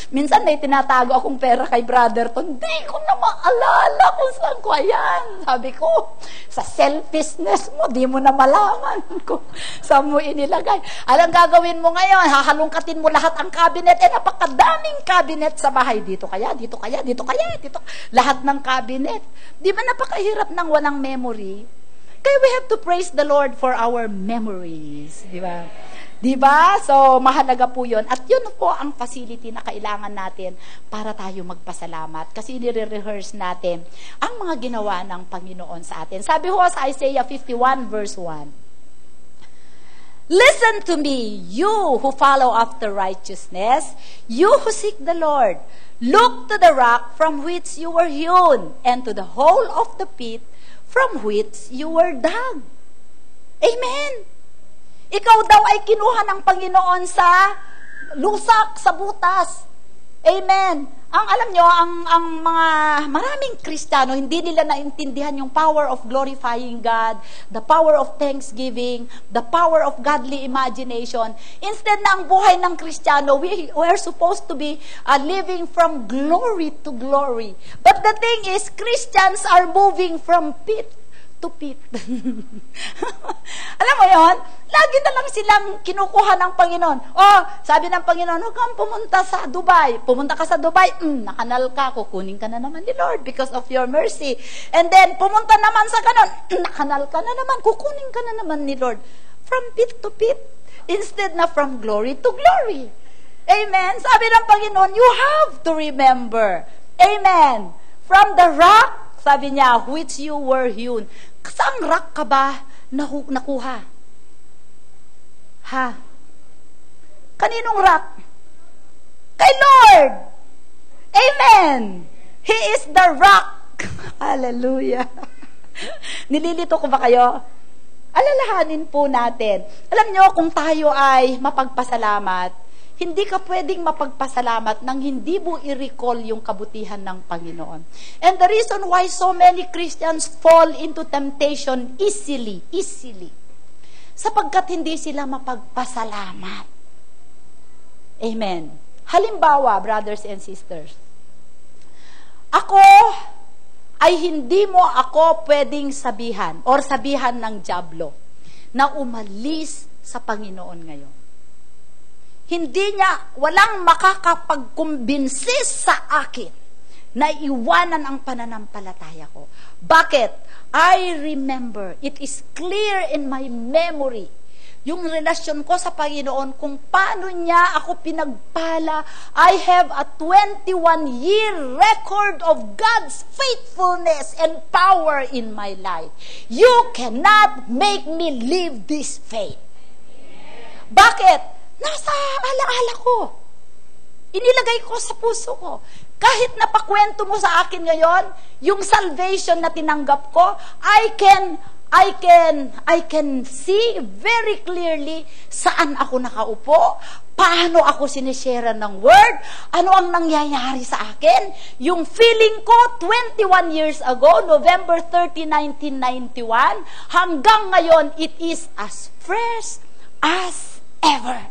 Minsan may tinatago akong pera kay brother to, hindi ko na maalala kung saan ko ayan. Sabi ko, sa selfishness mo, di mo na malaman kung saan mo inilagay. Alang gagawin mo ngayon, hahalungkatin mo lahat ang cabinet, napakadaming cabinet sa bahay. Dito kaya, dito kaya, dito kaya, dito. Lahat ng cabinet. Di ba napakahirap ng walang memory? Kaya we have to praise the Lord for our memories. Di ba? Diba? So, mahalaga po yun. At yun po ang facility na kailangan natin para tayo magpasalamat. Kasi nire-rehearse natin ang mga ginawa ng Panginoon sa atin. Sabi ho sa Isaiah 51 verse 1, "Listen to me, you who follow after righteousness, you who seek the Lord. Look to the rock from which you were hewn, and to the hole of the pit from which you were dug." Amen. Ikaw daw ay kinuha ng Panginoon sa lusak, sa butas. Amen. Ang alam nyo, ang mga maraming Kristiyano, hindi nila naintindihan yung power of glorifying God, the power of thanksgiving, the power of godly imagination. Instead na ang buhay ng Kristiyano, we are supposed to be living from glory to glory. But the thing is, Christians are moving from pit to pit. Alam mo yon? Lagi na lang silang kinukuha ng Panginoon. Sabi ng Panginoon, huwag kang pumunta sa Dubai. Pumunta ka sa Dubai, nakanal ka, kukunin ka na naman ni Lord because of your mercy. And then, pumunta naman sa ganon, nakanal ka na naman, kukunin ka na naman ni Lord. From pit to pit, instead na from glory to glory. Amen? Sabi ng Panginoon, you have to remember. Amen? From the rock, sabi niya, which you were hewn. Saang rock ka ba nakuha? Ha? Kaninong rock? Kay Lord! Amen! He is the rock! Hallelujah! Nililito ko ba kayo? Alalahanin po natin. Alam nyo, kung tayo ay mapagpasalamat, hindi ka pwedeng mapagpasalamat nang hindi mo i-recall yung kabutihan ng Panginoon. And the reason why so many Christians fall into temptation easily, sapagkat hindi sila mapagpasalamat. Amen. Halimbawa, brothers and sisters, ako ay hindi mo ako pwedeng sabihan or sabihan ng dyablo na umalis sa Panginoon ngayon. Hindi niya, walang makakapagkumbinsi sa akin na iwanan ang pananampalataya ko. Bakit? I remember, it is clear in my memory, yung relasyon ko sa Panginoon, kung paano niya ako pinagpala. I have a 21-year record of God's faithfulness and power in my life. You cannot make me leave this faith. Bakit? Nasa alaala ko. Inilagay ko sa puso ko. Kahit napakwento mo sa akin ngayon, yung salvation na tinanggap ko, I can see very clearly saan ako nakaupo, paano ako sinishare ng word, ano ang nangyayari sa akin. Yung feeling ko 21 years ago, November 30, 1991, hanggang ngayon, it is as fresh as ever.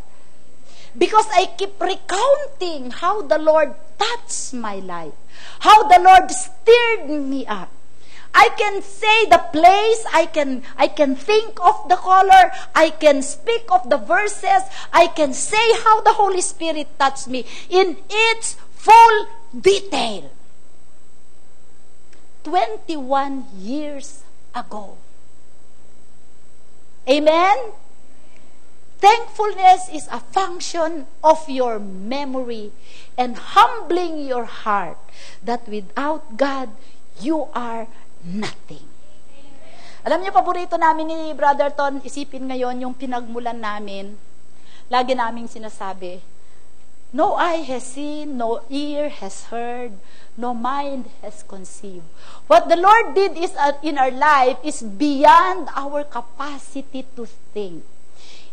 Because I keep recounting how the Lord touched my life, how the Lord stirred me up. I can say the place, I can think of the color, I can speak of the verses, I can say how the Holy Spirit touched me in its full detail. 21 years ago. Amen? Thankfulness is a function of your memory and humbling your heart that without God, you are nothing. Alam niyo, paborito namin ni Brother Ton, isipin ngayon yung pinagmulan namin. Lagi naming sinasabi, no eye has seen, no ear has heard, no mind has conceived. What the Lord did is in our life is beyond our capacity to think.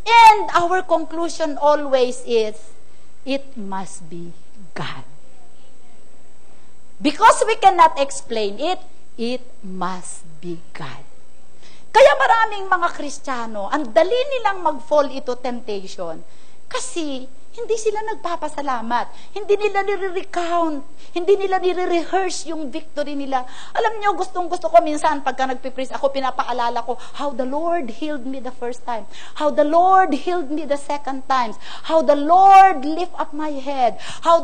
And our conclusion always is, it must be God. Because we cannot explain it, it must be God. Kaya maraming mga Kristiyano, ang dali nilang mag-fall into temptation kasi hindi sila nagpapasalamat. Hindi nila nire-recount. Hindi nila nire-rehearse yung victory nila. Alam nyo, gustong-gusto ko minsan pagka nagpipreach ako, pinapaalala ko how the Lord healed me the first time. How the Lord healed me the second time. How the Lord lift up my head. How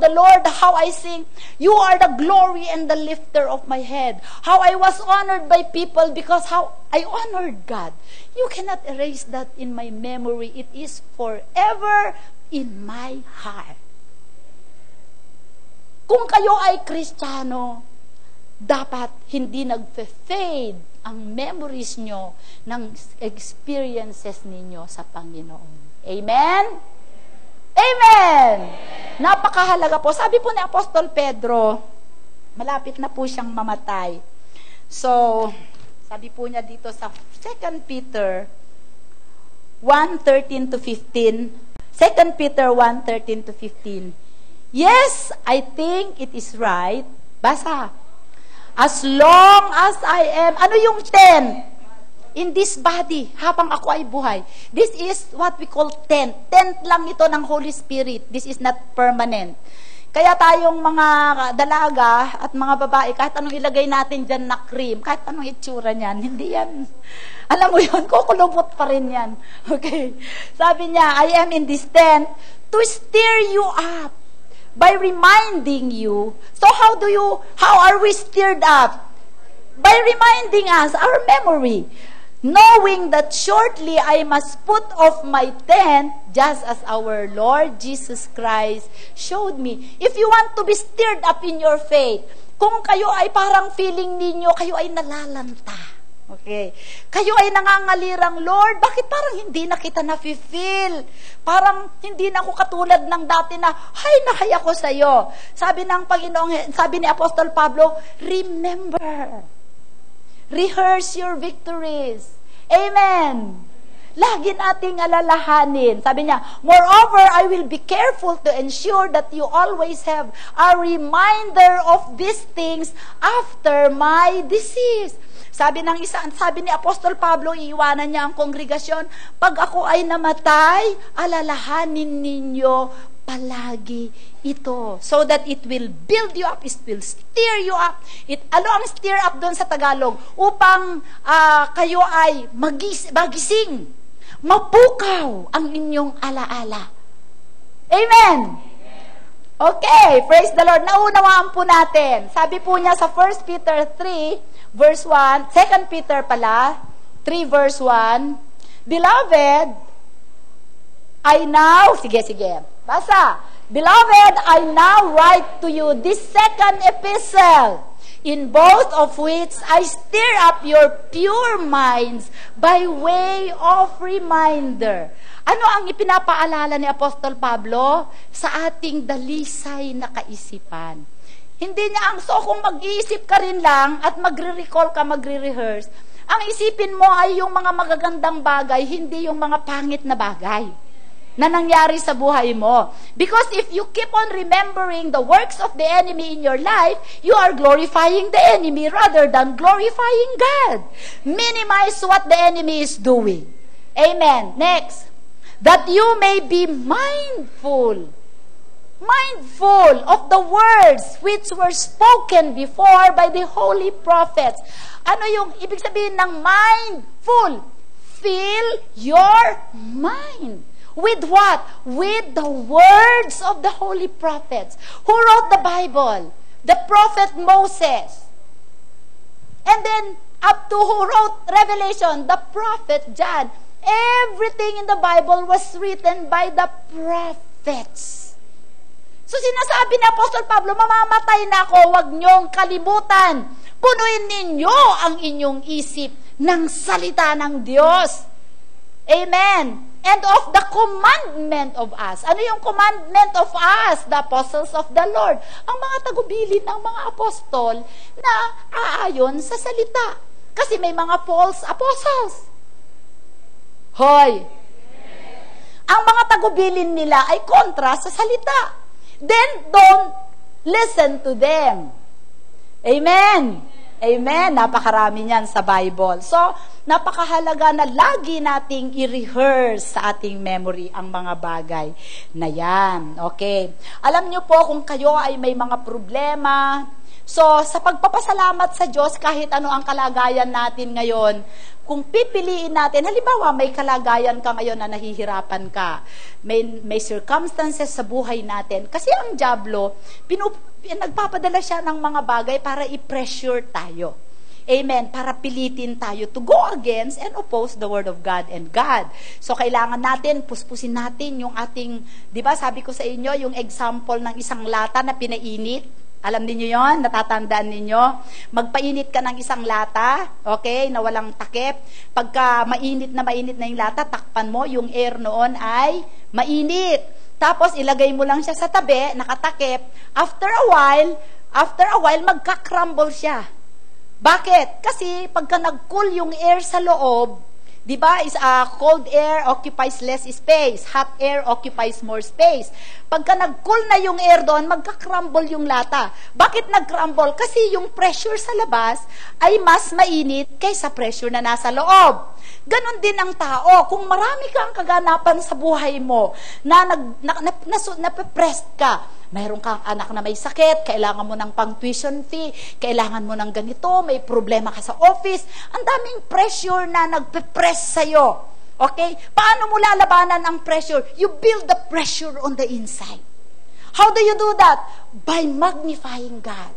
I sing, you are the glory and the lifter of my head. How I was honored by people because how I honored God. You cannot erase that in my memory. It is forever in my heart. Kung kayo ay Kristiyano, dapat hindi nag-fade ang memories nyo ng experiences ninyo sa Panginoon. Amen? Amen! Napakahalaga po. Sabi po ni Apostol Pedro, malapit na po siyang mamatay. So, sabi po niya dito sa 2 Peter 1:13 to 15, 2 Peter 1:13 to 15. Yes, I think it is right. Basa. As long as I am, ano yung tent? In this body, habang ako ay buhay. This is what we call tent. Tent lang ito ng Holy Spirit. This is not permanent. Kaya tayong mga dalaga at mga babae, kahit anong ilagay natin dyan na cream, kahit anong itsura niyan, hindi yan. Alam mo yun, kukulubot pa rin yan. Okay. Sabi niya, I am in this tent to stir you up by reminding you. So how are we stirred up? By reminding us our memory. Knowing that shortly I must put off my tent, just as our Lord Jesus Christ showed me. If you want to be stirred up in your faith, kung kayo ay parang feeling ninyo, kayo ay nalalanta. Okay. Kayo ay nangangalirang, Lord, bakit parang hindi na kita na-feel? Parang hindi na ako katulad ng dati na, hay, nahay ako sa'yo. Sabi ng Panginoon, sabi ni Apostol Pablo, remember. Rehearse your victories. Amen. Lagi nating alalahanin. Sabi niya, moreover, I will be careful to ensure that you always have a reminder of these things after my decease. Sabi ni Apostol Pablo, iiwanan niya ang kongregasyon, pag ako ay namatay, alalahanin ninyo palagi ito. So that it will build you up, it will stir you up. Ano ang stir up doon sa Tagalog? Upang kayo ay magising, mapukaw ang inyong alaala. Amen! Okay, praise the Lord. Naunawaan po natin. Sabi po niya sa 1 Peter 3, verse 1, 2 Peter pala, 3 verse 1, Beloved, I now, sige, basa. Beloved, I now write to you this second epistle, in both of which I stir up your pure minds by way of reminder. Ano ang ipinapaalala ni Apostol Pablo? Sa ating dalisay na kaisipan. Hindi niya kung mag-iisip ka rin lang at magre-recall ka, magre-rehearse, ang isipin mo ay yung mga magagandang bagay, hindi yung mga pangit na bagay na nangyari sa buhay mo. Because if you keep on remembering the works of the enemy in your life, you are glorifying the enemy rather than glorifying God. Minimize what the enemy is doing. Amen. Next. That you may be mindful of the words which were spoken before by the holy prophets. Ano yung ibig sabihin ng mindful? Fill your mind. With what? With the words of the holy prophets. Who wrote the Bible? The prophet Moses. And then, up to who wrote Revelation? The prophet John. Everything in the Bible was written by the prophets. So sinasabi ni Apostol Pablo, mamamatay na ako, huwag niyong kalimutan. Punuin ninyo ang inyong isip ng salita ng Diyos. Amen. And of the commandment of us. Ano yung commandment of us? The apostles of the Lord. Ang mga tagubilin ng mga apostol na aayon sa salita. Kasi may mga false apostles. Hoy! Ang mga tagubilin nila ay kontra sa salita. Then, don't listen to them. Amen. Amen. Napakarami niyan sa Bible. So, napakahalaga na lagi nating i-rehearse sa ating memory ang mga bagay na yan. Okay. Alam niyo po kung kayo ay may mga problema, so sa pagpapasalamat sa Diyos, kahit ano ang kalagayan natin ngayon, kung pipiliin natin, halimbawa may kalagayan ka ngayon na nahihirapan ka, may circumstances sa buhay natin, kasi ang dyablo, nagpapadala siya ng mga bagay para i-pressure tayo. Amen. Para pilitin tayo to go against and oppose the Word of God and God. So, kailangan natin, puspusin natin yung ating, di ba, sabi ko sa inyo, yung example ng isang lata na pinainit. Alam niyo yon, natatandaan ninyo? Magpainit ka ng isang lata, okay, na walang takip. Pagka mainit na yung lata, takpan mo, yung air noon ay mainit. Tapos, ilagay mo lang siya sa tabi, nakatakip. After a while, magka-crumble siya. Bakit? Kasi pagka nag-cool yung air sa loob, di ba, cold air occupies less space, hot air occupies more space. Pagka nag-cool na yung air doon, magka-crumble yung lata. Bakit nag-crumble? Kasi yung pressure sa labas ay mas mainit kaysa pressure na nasa loob. Ganon din ang tao. Kung marami kang kaganapan sa buhay mo, na nape-pressed ka, mayroon kang anak na may sakit, kailangan mo ng pang-tuition fee, kailangan mo ng ganito, may problema ka sa office, ang daming pressure na nagpe-press sa'yo. Okay? Paano mo lalabanan ang pressure? You build the pressure on the inside. How do you do that? By magnifying God.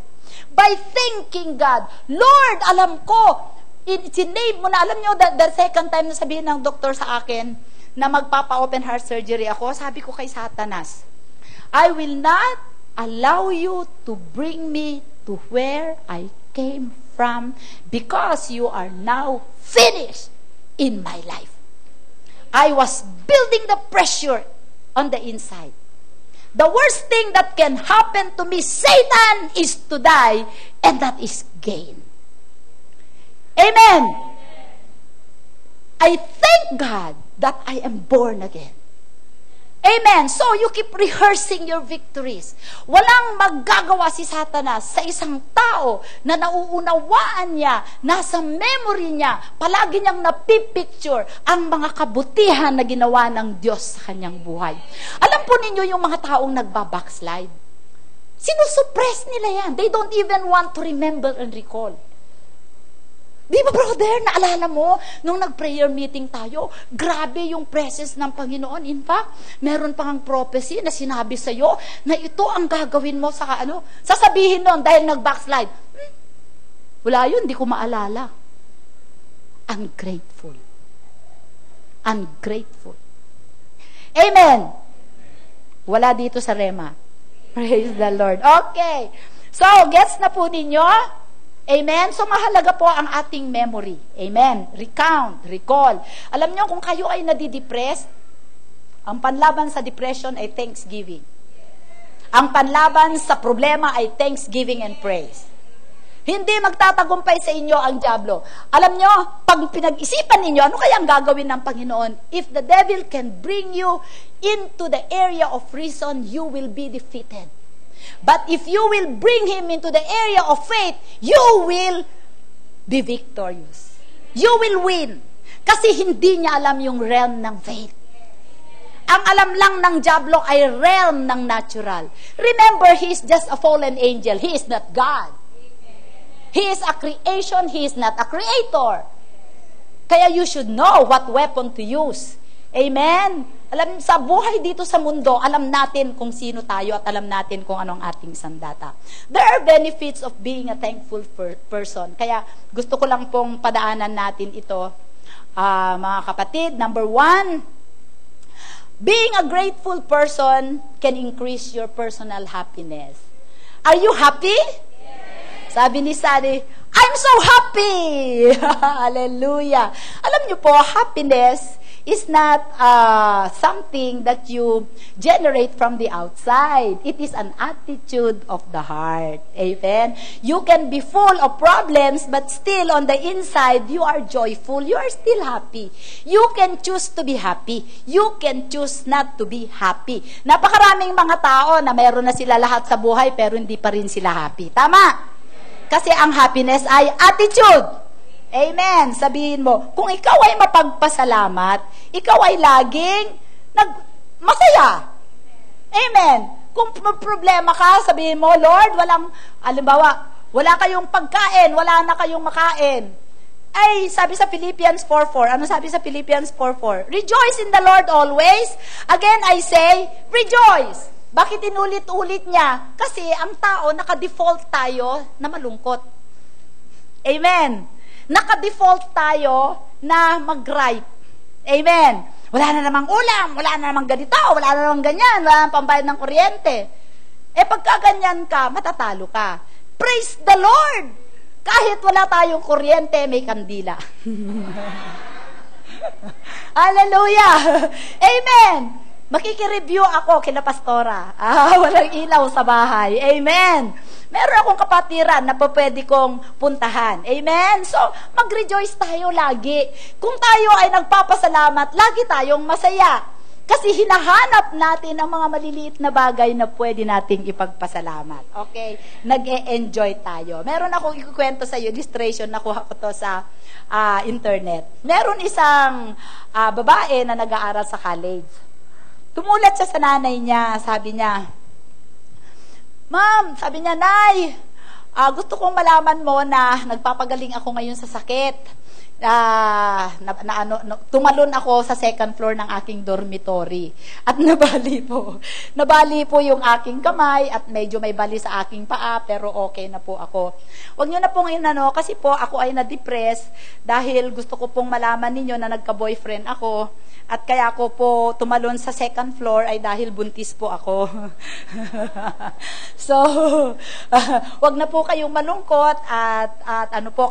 By thanking God. Lord, alam ko, sinave mo na, alam nyo, the second time na sabihin ng doktor sa akin na magpapa-open heart surgery ako, sabi ko kay Satanas, I will not allow you to bring me to where I came from because you are now finished in my life. I was building the pressure on the inside. The worst thing that can happen to me, Satan, is to die, and that is gain. Amen. I thank God that I am born again. Amen. So, you keep rehearsing your victories. Walang maggagawa si Satanas sa isang tao na nauunawaan niya, nasa memory niya, palagi niyang napipicture ang mga kabutihan na ginawa ng Diyos sa kanyang buhay. Alam po ninyo yung mga taong nagbabackslide. Sinusuppress nila yan. They don't even want to remember and recall. Di ba, brother, naalala mo, nung nag-prayer meeting tayo, grabe yung presence ng Panginoon. In fact, meron pang prophecy na sinabi sa'yo na ito ang gagawin mo sa sasabihin nun dahil nag-backslide. Wala yun, di ko maalala. Ungrateful. Ungrateful. Amen. Wala dito sa Rema. Praise the Lord. Okay. So, gets na po ninyo? Amen? So, mahalaga po ang ating memory. Amen? Recount, recall. Alam nyo, kung kayo ay nadidepressed, ang panlaban sa depression ay thanksgiving. Ang panlaban sa problema ay thanksgiving and praise. Hindi magtatagumpay sa inyo ang diablo. Alam nyo, pag pinag-isipan ninyo, ano kaya ang gagawin ng Panginoon? If the devil can bring you into the area of reason, you will be defeated. But if you will bring him into the area of faith, you will be victorious. You will win. Kasi hindi niya alam yung realm ng faith. Ang alam lang ng diablo ay realm ng natural. Remember, he is just a fallen angel. He is not God. He is a creation. He is not a creator. Kaya you should know what weapon to use. Amen? Alam, sa buhay dito sa mundo, alam natin kung sino tayo at alam natin kung anong ating sandata. There are benefits of being a thankful person. Kaya gusto ko lang pong padaanan natin ito, mga kapatid. Number 1, being a grateful person can increase your personal happiness. Are you happy? Yes. Sabi ni Sally, I'm so happy! Hallelujah! Alam niyo po, happiness is not something that you generate from the outside. It is an attitude of the heart. Amen? You can be full of problems, but still on the inside, you are joyful. You are still happy. You can choose to be happy. You can choose not to be happy. Napakaraming mga tao na mayroon na sila lahat sa buhay, pero hindi pa rin sila happy. Tama? Kasi ang happiness ay attitude. Amen. Sabihin mo, kung ikaw ay mapagpasalamat, ikaw ay laging masaya. Amen. Kung problema ka, sabihin mo, Lord, wala kayong pagkain, wala na kayong makain. Ay, sabi sa Philippians 4:4, ano sabi sa Philippians 4:4? Rejoice in the Lord always. Again, I say, rejoice. Bakit inulit-ulit niya? Kasi ang tao, naka-default tayo na malungkot. Amen. Naka-default tayo na mag-gripe. Amen. Wala na namang ulam, wala na namang ganito, wala na namang ganyan, wala na pambayad ng kuryente. Pagka ganyan ka, matatalo ka. Praise the Lord! Kahit wala tayong kuryente, may kandila. Hallelujah! Amen! Makikireview ako kina pastora. Walang ilaw sa bahay. Amen! Meron akong kapatiran na pwede kong puntahan. Amen? So, mag-rejoice tayo lagi. Kung tayo ay nagpapasalamat, lagi tayong masaya. Kasi hinahanap natin ang mga maliliit na bagay na pwede nating ipagpasalamat. Okay? Nag-e-enjoy tayo. Meron akong ikukwento sa illustration, nakuha ko to sa internet. Meron isang babae na nag-aaral sa college. Tumulat siya sa nanay niya, sabi niya, Ma'am, sabi niya, Nay, gusto kong malaman mo na nagpapagaling ako ngayon sa sakit. Tumalon ako sa second floor ng aking dormitory. At nabali po yung aking kamay at medyo may bali sa aking paa, pero okay na po ako. Huwag niyo na pong kasi po ako ay na-depress dahil gusto ko pong malaman ninyo na nagka-boyfriend ako. At kaya ako po tumalon sa second floor ay dahil buntis po ako. So, wag na po kayong malungkot at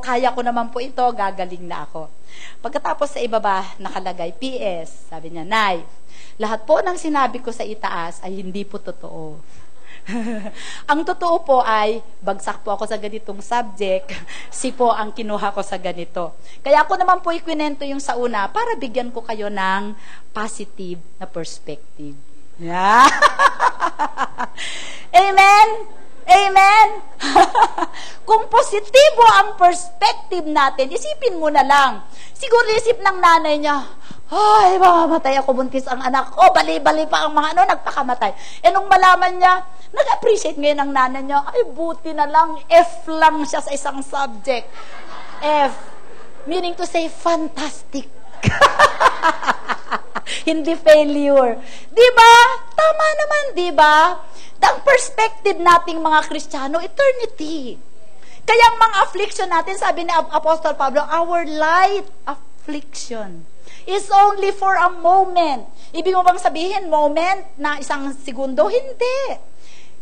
kaya ko naman po ito, gagaling na ako. Pagkatapos sa ibaba, nakalagay, PS, sabi niya, Nay, lahat po ng sinabi ko sa itaas ay hindi po totoo. Ang totoo po ay bagsak po ako sa ganitong subject, si po ang kinuha ko sa ganito. Kaya ako naman po ikwinento yung sa una para bigyan ko kayo ng positive na perspective. Yeah. Amen? Amen? Kung positibo ang perspective natin, isipin mo na lang. Siguro isip ng nanay niya, ay, mamamatay ako, buntis ang anak ko, bali-bali pa ang mga nagpakamatay. Nung malaman niya, nag-appreciate ngayon ang nanay niya, ay, buti na lang, F lang siya sa isang subject. F, meaning to say, fantastic. Hindi failure. Diba? Tama naman, diba? Ang perspective nating mga Kristiyano, eternity. Kaya ang mga affliction natin, sabi ni Apostle Pablo, our light affliction is only for a moment. Ibig mo bang sabihin, moment na isang segundo? Hindi.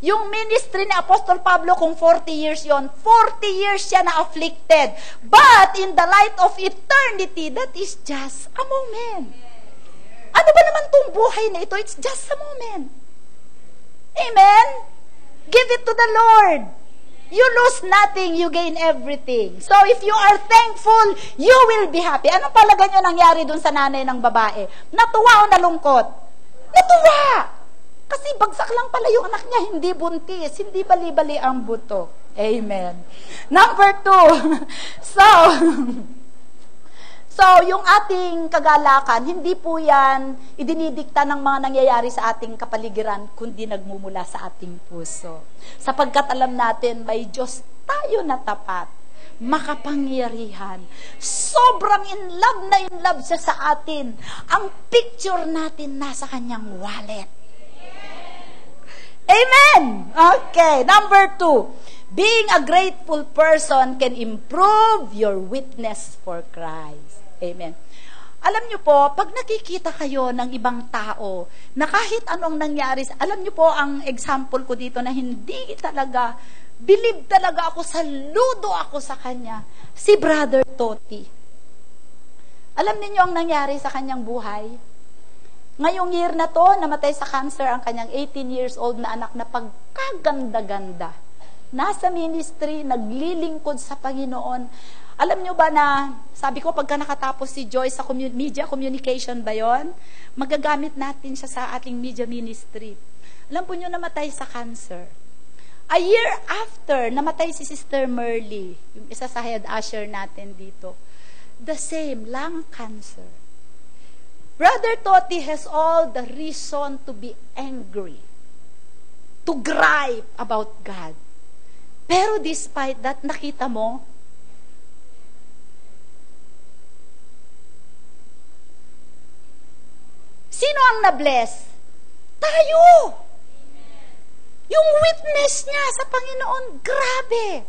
Yung ministry ni Apostle Pablo, kung 40 years yon, 40 years siya na afflicted. But in the light of eternity, that is just a moment. Ano ba naman itong buhay na ito? It's just a moment. Amen? Give it to the Lord. You lose nothing, you gain everything. So if you are thankful, you will be happy. Ano palagay nyo nangyari dun sa nanay ng babae? Natuwa o nalungkot? Natuwa! Kasi bagsak lang pala yung anak niya, hindi buntis, hindi bali-bali ang buto. Amen. Number 2. So, yung ating kagalakan, hindi po yan idinidikta ng mga nangyayari sa ating kapaligiran, kundi nagmumula sa ating puso. Sapagkat alam natin, may Diyos tayo na tapat, makapangyarihan. Sobrang in love siya sa atin. Ang picture natin nasa kanyang wallet. Amen! Okay, number 2. Being a grateful person can improve your witness for Christ. Amen. Alam niyo po, pag nakikita kayo ng ibang tao, na kahit anong nangyari, alam niyo po ang example ko dito na hindi talaga, believe talaga ako, saludo ako sa kanya, si Brother Toti. Alam niyo ang nangyari sa kanyang buhay? Ngayong year na to, namatay sa cancer ang kanyang 18 years old na anak na pagkaganda-ganda. Nasa ministry, naglilingkod sa Panginoon. Alam nyo ba na, sabi ko, pagka nakatapos si Joy sa media communication ba yon, magagamit natin siya sa ating media ministry. Alam po nyo, namatay sa cancer. A year after, namatay si Sister Merly, yung isa sa head usher natin dito. The same, lung cancer. Brother Toti has all the reason to be angry, to gripe about God. Pero despite that, nakita mo, sino ang na-bless? Tayo! Yung witness niya sa Panginoon, grabe!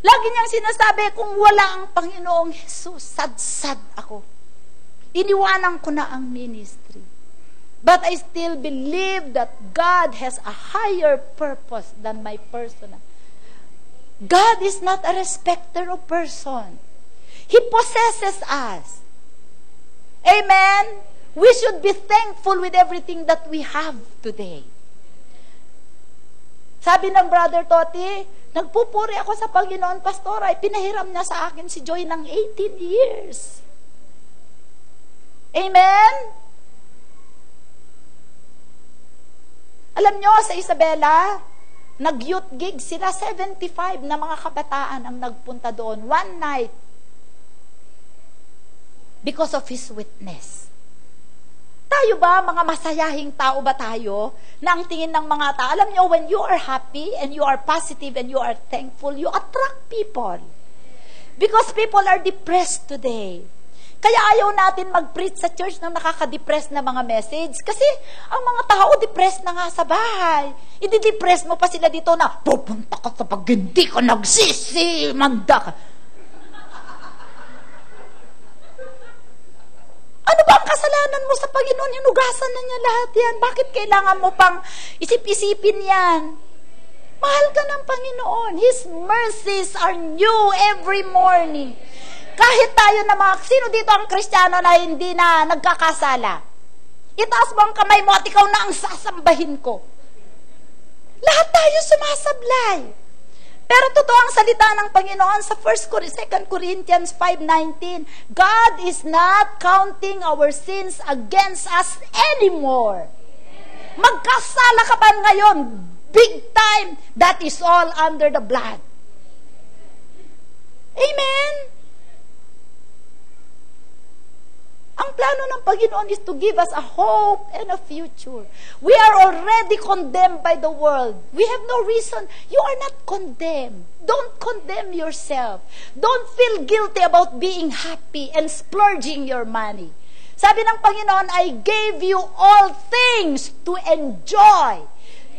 Lagi niyang sinasabi, kung wala ang Panginoong Jesus, sad-sad ako. Iniwanan ko na ang ministry. But I still believe that God has a higher purpose than my personal. God is not a respecter of person. He possesses us. Amen? We should be thankful with everything that we have today. Sabi ng Brother Toti, nagpupuri ako sa Panginoon, Pastor, ay pinahiram niya sa akin si Joy ng 18 years. Amen? Alam nyo, sa Isabela, nag-youth gig sila, 75 na mga kabataan ang nagpunta doon, one night, because of his witness. Tayo ba, mga masayahing tao ba tayo, na ang tingin ng mga tao, alam nyo, when you are happy, and you are positive, and you are thankful, you attract people. Because people are depressed today. Kaya ayaw natin mag-preach sa church ng nakaka-depress na mga message. Kasi ang mga tao depressed na nga sa bahay. I-depress mo pa sila dito na, pupunta ka sa pag hindi ka nagsisi, manda ka. Ano ba ang kasalanan mo sa Panginoon? Hinugasan na niya lahat yan. Bakit kailangan mo pang isip-isipin yan? Mahal ka ng Panginoon. His mercies are new every morning. Kahit tayo na mga, sino dito ang Kristiyano na hindi na nagkakasala? Itaas mo ang kamay mo at ikaw na ang sasambahin ko. Lahat tayo sumasablay. Pero totoo ang salita ng Panginoon sa 2 Corinthians 5:19. God is not counting our sins against us anymore. Magkasala ka ba ngayon? Big time. That is all under the blood. Amen? Ang plano ng Panginoon is to give us a hope and a future. We are already condemned by the world. We have no reason. You are not condemned. Don't condemn yourself. Don't feel guilty about being happy and splurging your money. Sabi ng Panginoon, I gave you all things to enjoy.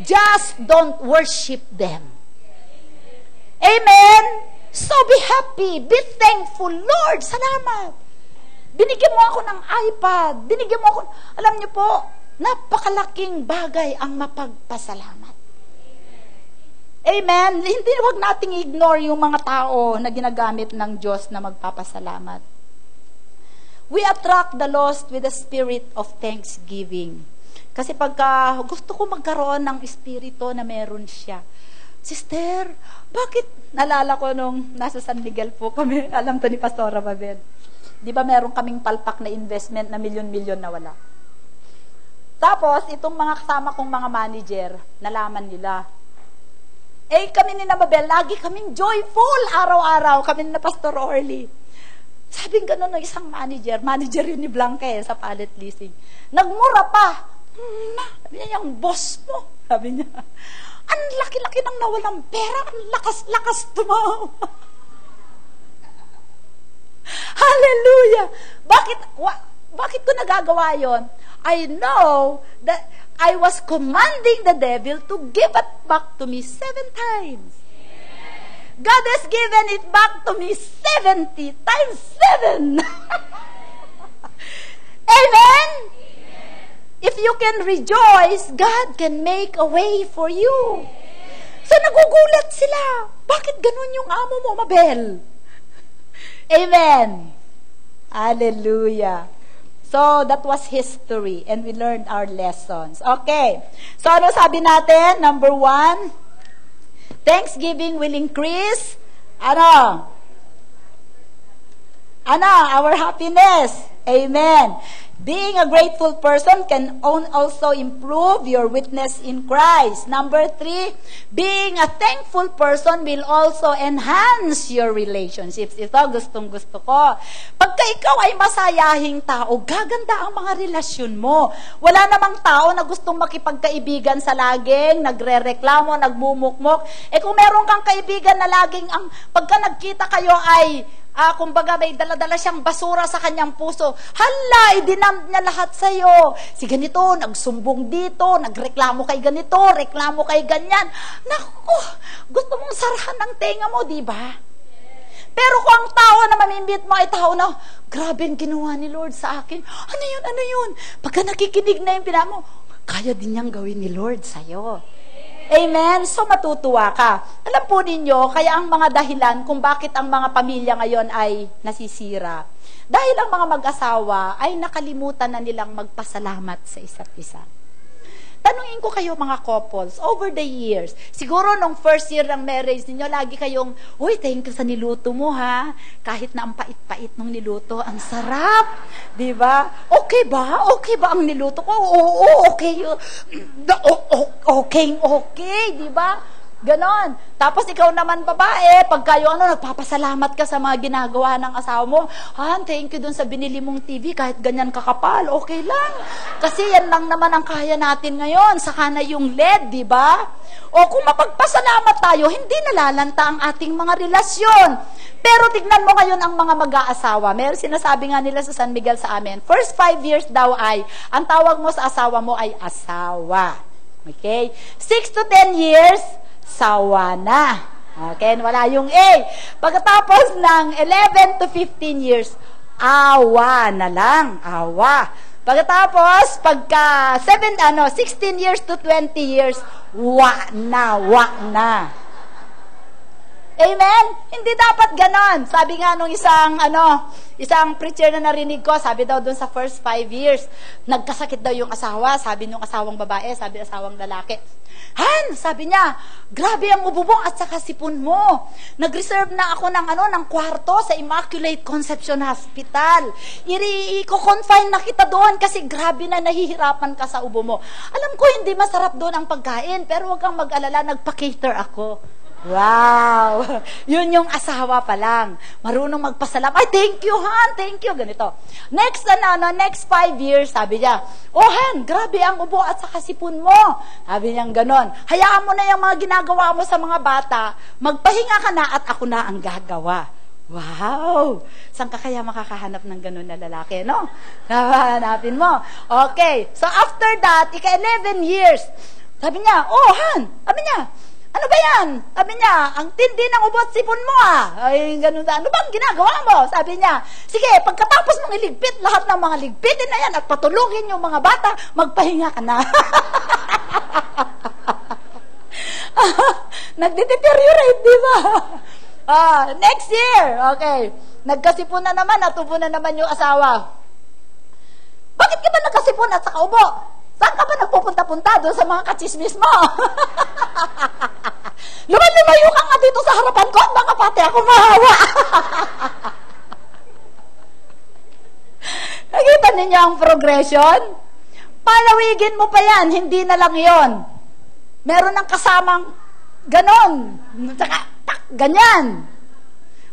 Just don't worship them. Amen? So be happy. Be thankful. Lord, salamat. Binigyan mo ako ng iPad. Binigyan mo ako, alam niyo po, napakalaking bagay ang mapagpasalamat. Amen? Hindi, wag nating ignore yung mga tao na ginagamit ng Diyos na magpapasalamat. We attract the lost with the spirit of thanksgiving. Kasi pagka gusto ko magkaroon ng espiritu na meron siya, Sister, bakit? Nalala ko nung nasa San Miguel po kami, alam to ni Pastora Babel. Di ba meron kaming palpak na investment na milyon-milyon na wala? Tapos, itong mga kasama kong mga manager, nalaman nila. Eh, kami ni Babel, lagi kaming joyful, araw-araw, kami ni Pastor Orly. Sabing gano'n ng isang manager yun ni Blanca sa pallet leasing. Nagmura pa. Sabi niya, yung boss mo. Sabi niya, ang laki-laki nang nawalang pera, ang lakas-lakas tumawa. Hallelujah! Bakit ko nagagawa yon? I know that I was commanding the devil to give it back to me 7 times. God has given it back to me 70 times 7. Amen? If you can rejoice, God can make a way for you. So nagugulat sila. Bakit ganun yung amo mo, Mabel? Amen. Hallelujah. So, that was history and we learned our lessons. Okay. So, ano sabi natin? Number 1, Thanksgiving will increase. Our happiness. Amen. Being a grateful person can also improve your witness in Christ. Number 3, being a thankful person will also enhance your relationships. Ito, gustong-gusto ko. Pagka ikaw ay masayahing tao, gaganda ang mga relasyon mo. Wala namang tao na gustong makipagkaibigan sa laging, nagre-reklamo, nagmumukmok. Eh kung meron kang kaibigan na laging, pagka nagkita kayo ay kumbaga may dala-dala siyang basura sa kanyang puso. Hala, idinamp niya lahat sa'yo. Si ganito, nagsumbong dito, nagreklamo kay ganito, reklamo kay ganyan. Naku, gusto mong sarahan ng tenga mo, di ba? Pero kung ang tao na mamimit mo ay tao na, grabe ang ginawa ni Lord sa akin. Ano yun? Pagka nakikinig na yung pinamo, kaya din niyang gawin ni Lord sa'yo. Amen? So, matutuwa ka. Alam po ninyo, kaya ang mga dahilan kung bakit ang mga pamilya ngayon ay nasisira. Dahil ang mga mag-asawa ay nakalimutan na nilang magpasalamat sa isa't isa. Tanungin ko kayo mga couples, over the years, siguro nung first year ng marriage ninyo, lagi kayong, uy, thank you sa niluto mo ha. Kahit na ang pait-pait ng niluto, ang sarap. Diba? Okay ba? Okay ba ang niluto ko? Oo, okay. Okay, diba? Ganon. Tapos ikaw naman babae, pag kayo nagpapasalamat ka sa mga ginagawa ng asawa mo, thank you dun sa binili mong TV, kahit ganyan kakapal, okay lang. Kasi yan lang naman ang kaya natin ngayon, saka na yung LED, di ba? O kung mapagpasalamat tayo, hindi nalalanta ang ating mga relasyon. Pero tignan mo ngayon ang mga mag-aasawa. Meron sinasabi nga nila sa San Miguel sa amin, first 5 years daw ay, ang tawag mo sa asawa mo ay asawa. Okay? 6 to 10 years, sawa na. Okay, wala yung A. Pagkatapos ng 11 to 15 years, awa na lang. Awa. Pagkatapos, pagka 16 years to 20 years, wa na. Amen? Hindi dapat ganon. Sabi nga nung isang preacher na narinig ko, sabi daw dun sa first 5 years, nagkasakit daw yung asawa, sabi nung asawang babae, sabi asawang lalaki, Han, sabi niya, grabe ang ubo mo at saka sipon mo. Nag-reserve na ako ng kwarto sa Immaculate Conception Hospital. Iko-confine na kita doon kasi grabe na nahihirapan ka sa ubo mo. Alam ko hindi masarap doon ang pagkain, pero huwag kang mag-alala, nagpa-cater ako. Wow! Yun yung asawa pa lang. Marunong magpasalamat. Ay, thank you, Han! Thank you! Ganito. Next 5 years, sabi niya, Han, grabe ang ubo at saka sipon mo. Sabi niya ganon. Hayaan mo na yung mga ginagawa mo sa mga bata. Magpahinga ka na at ako na ang gagawa. Wow! Saan ka kaya makakahanap ng ganon na lalaki, no? Hanapin mo. Okay. So, after that, 11 years, sabi niya, Han! Sabi niya, ano ba yan? Sabi niya, ang tindi ng ubot sipon mo Ay, ganun na. Ano bang ginagawa mo? Sabi niya, sige, pagkatapos mong iligpit lahat ng mga ligpitin na yan at patulugin yung mga bata, magpahinga ka na. Nagdeteriorate, di ba? Next year, okay. Nagkasipon na naman, natubo na naman yung asawa. Bakit ka ba nagkasipon at saka ubo? Saan ka ba nagpupunta-punta doon sa mga kachismis mo? Lumabas Tumayo ka nga dito sa harapan ko at baka pati ako mahawa. Nakita ninyo ang progression? Palawigin mo pa yan, hindi na lang yon. Meron ng kasamang ganon. Saka, ganyan.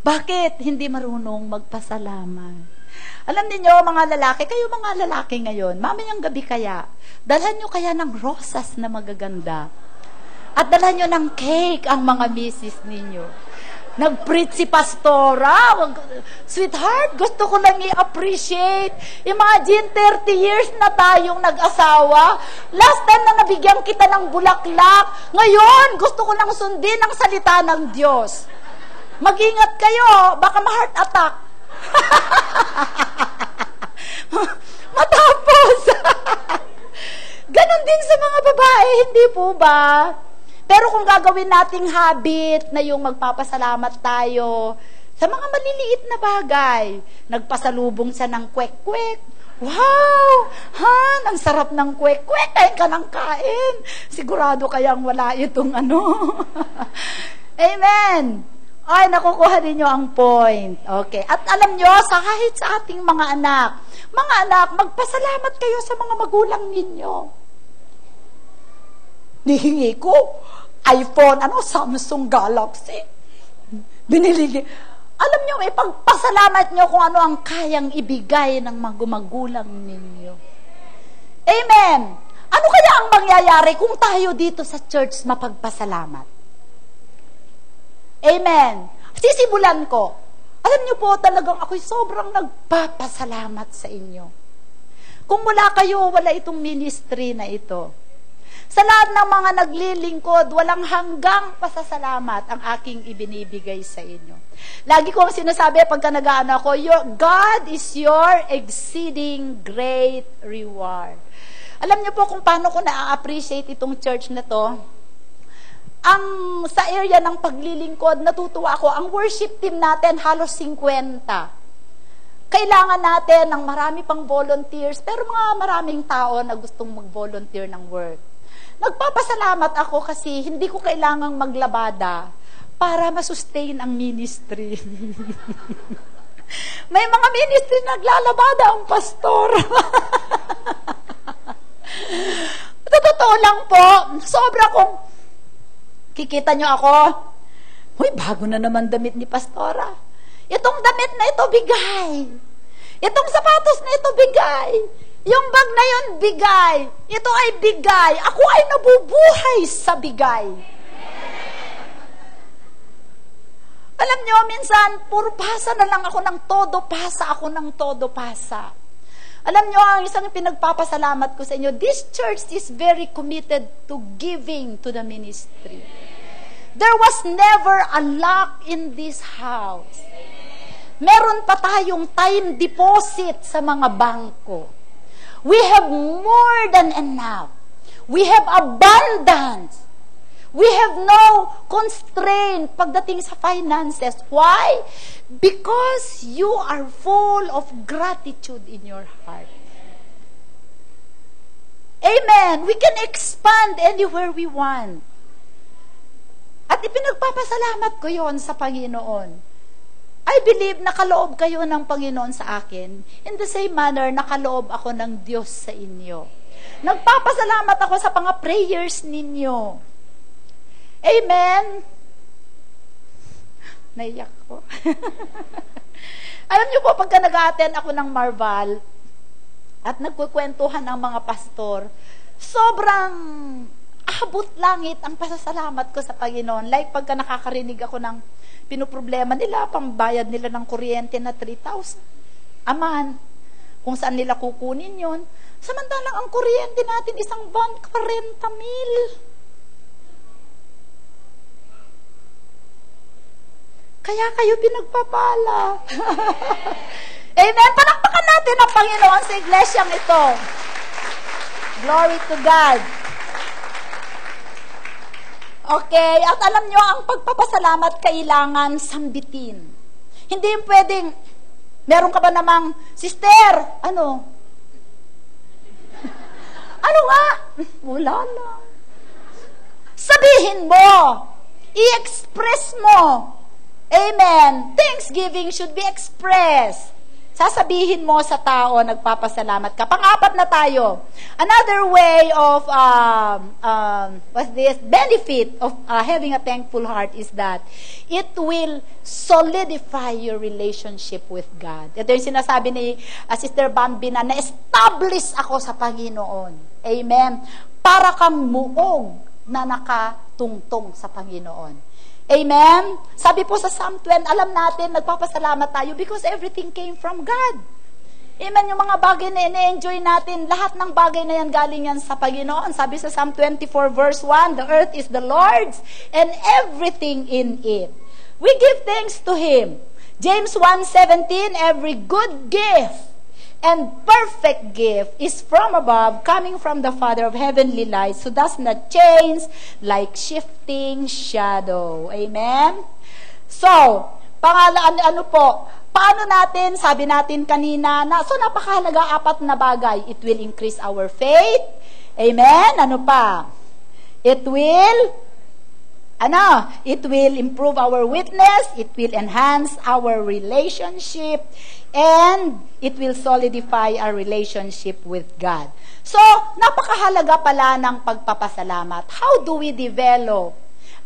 Bakit hindi marunong magpasalamat? Alam niyo mga lalaki, kayo mga lalaki ngayon, mamayang gabi kaya, dalhan nyo kaya ng rosas na magaganda. At dalhan nyo ng cake ang mga misis ninyo. Nag-preach si pastora. Sweetheart, gusto ko lang i-appreciate. Imagine, 30 years na tayong nag-asawa. Last time na nabigyan kita ng bulaklak. Ngayon, gusto ko lang sundin ang salita ng Diyos. Mag-ingat kayo, baka ma-heart attack. Matapos. Ganon din sa mga babae, hindi po ba? Pero kung gagawin nating habit na yung magpapasalamat tayo sa mga maliliit na bagay, nagpasalubong siya ng kwek-kwek. Wow! Han, ang sarap ng kwek-kwek. Kain ka ng kain. Sigurado kayang wala itong ano. Amen! Ay, nakukuha ninyo ang point. Okay. At alam nyo, kahit sa ating mga anak, magpasalamat kayo sa mga magulang ninyo. Nihingi ko iPhone, Samsung Galaxy. Binili. Alam nyo, pagpasalamat nyo kung ano ang kayang ibigay ng mga magulang ninyo. Amen! Ano kaya ang mangyayari kung tayo dito sa church mapagpasalamat? Amen! Sisimulan ko. Alam nyo po, talagang ako'y sobrang nagpapasalamat sa inyo. Kung wala kayo, wala itong ministry na ito. Sa lahat ng mga naglilingkod, walang hanggang pasasalamat ang aking ibinibigay sa inyo. Lagi kong sinasabi pagka nag-aano ako, God is your exceeding great reward. Alam niyo po kung paano ko na-appreciate itong church na to? Sa area ng paglilingkod, natutuwa ako, ang worship team natin halos 50. Kailangan natin ng marami pang volunteers, pero maraming tao na gustong mag-volunteer ng work. Nagpapasalamat ako kasi hindi ko kailangang maglabada para masustain ang ministry. May mga ministry naglalabada ang pastor. Totoo lang po, sobra kong kikita nyo ako, uy, bago na naman damit ni pastora. Itong damit na ito, bigay. Itong sapatos na ito, bigay. Yung bag na yun, bigay. Ito ay bigay. Ako ay nabubuhay sa bigay. Alam nyo, minsan, puro pasa na lang ako ng todo pasa. Alam nyo, ang isang pinagpapasalamat ko sa inyo, this church is very committed to giving to the ministry. There was never a lack in this house. Meron pa tayong time deposit sa mga bangko. We have more than enough. We have abundance. We have no constraint pagdating sa finances. Why? Because you are full of gratitude in your heart. Amen. We can expand anywhere we want. At ipinagpapasalamat ko yon sa Panginoon. I believe nakaloob kayo ng Panginoon sa akin. In the same manner, nakaloob ako ng Diyos sa inyo. Nagpapasalamat ako sa mga prayers ninyo. Amen? Naiyak ko. Alam niyo po, pagka nag-a-attend ako ng Marval at nagkukwentuhan ng mga pastor, sobrang abot langit ang pasasalamat ko sa Panginoon. Like pagka nakakarinig ako ng pinoproblema nila, pambayad nila ng kuryente na 3,000 a month, kung saan nila kukunin yon. Samantalang ang kuryente natin, isang buwan, 40,000. Kaya kayo pinagpapala. Amen. Palakpakan natin ang Panginoon sa iglesyang ito. Glory to God. Okay, at alam nyo, ang pagpapasalamat kailangan sambitin. Hindi yung pwedeng, meron ka ba namang, sister, ano? Ano nga? Wala lang. Sabihin mo, I-express mo. Amen. Thanksgiving should be expressed. Sasabihin mo sa tao, nagpapasalamat ka. Pang-apat na tayo. Another way of, benefit of having a thankful heart is that it will solidify your relationship with God. Ito yung sinasabi ni Sister Bambi na na-establish ako sa Panginoon. Amen. Para kang muog na nakatungtong sa Panginoon. Amen? Sabi po sa Psalm 20, alam natin, nagpapasalamat tayo because everything came from God. Amen? Yung mga bagay na ina-enjoy natin, lahat ng bagay na yan galing yan sa Panginoon. Sabi sa Psalm 24 verse 1, the earth is the Lord's and everything in it. We give thanks to Him. James 1:17, every good gift and perfect gift is from above, coming from the Father of heavenly lights, who does not change like shifting shadow. Amen? So, ano po, paano natin, sabi natin kanina, so napakahalaga, 4 na bagay. It will increase our faith. Amen? Ano pa? It will improve our witness, it will enhance our relationship, and it will solidify our relationship with God. So, napakahalaga pala ng pagpapasalamat. How do we develop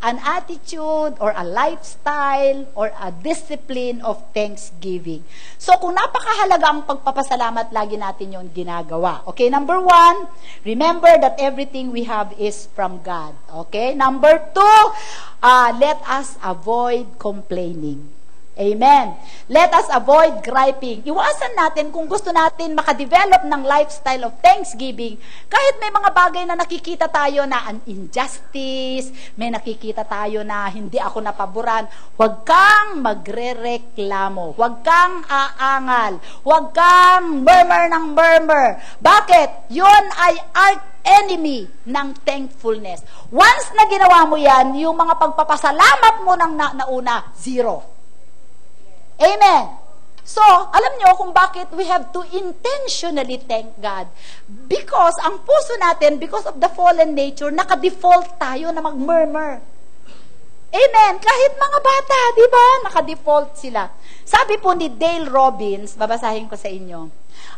an attitude or a lifestyle or a discipline of thanksgiving? So, kung napakahalaga ang pagpapasalamat, lagi natin yung ginagawa. Okay, number 1, remember that everything we have is from God. Okay, number 2, let us avoid complaining. Amen. Let us avoid griping. Iwasan natin kung gusto natin makadevelop ng lifestyle of thanksgiving, kahit may mga bagay na nakikita tayo na an injustice, may nakikita tayo na hindi ako napaboran, huwag kang magre-reklamo, huwag kang aangal, huwag kang murmur ng murmur. Bakit? Yun ay enemy ng thankfulness. Once na ginawa mo yan, yung mga pagpapasalamat mo ng nauna, 0. Amen. So, alam nyo kung bakit we have to intentionally thank God. Because ang puso natin, because of the fallen nature, naka-default tayo na mag-murmur. Amen. Kahit mga bata, di ba? Naka-default sila. Sabi po ni Dale Robbins, babasahin ko sa inyo,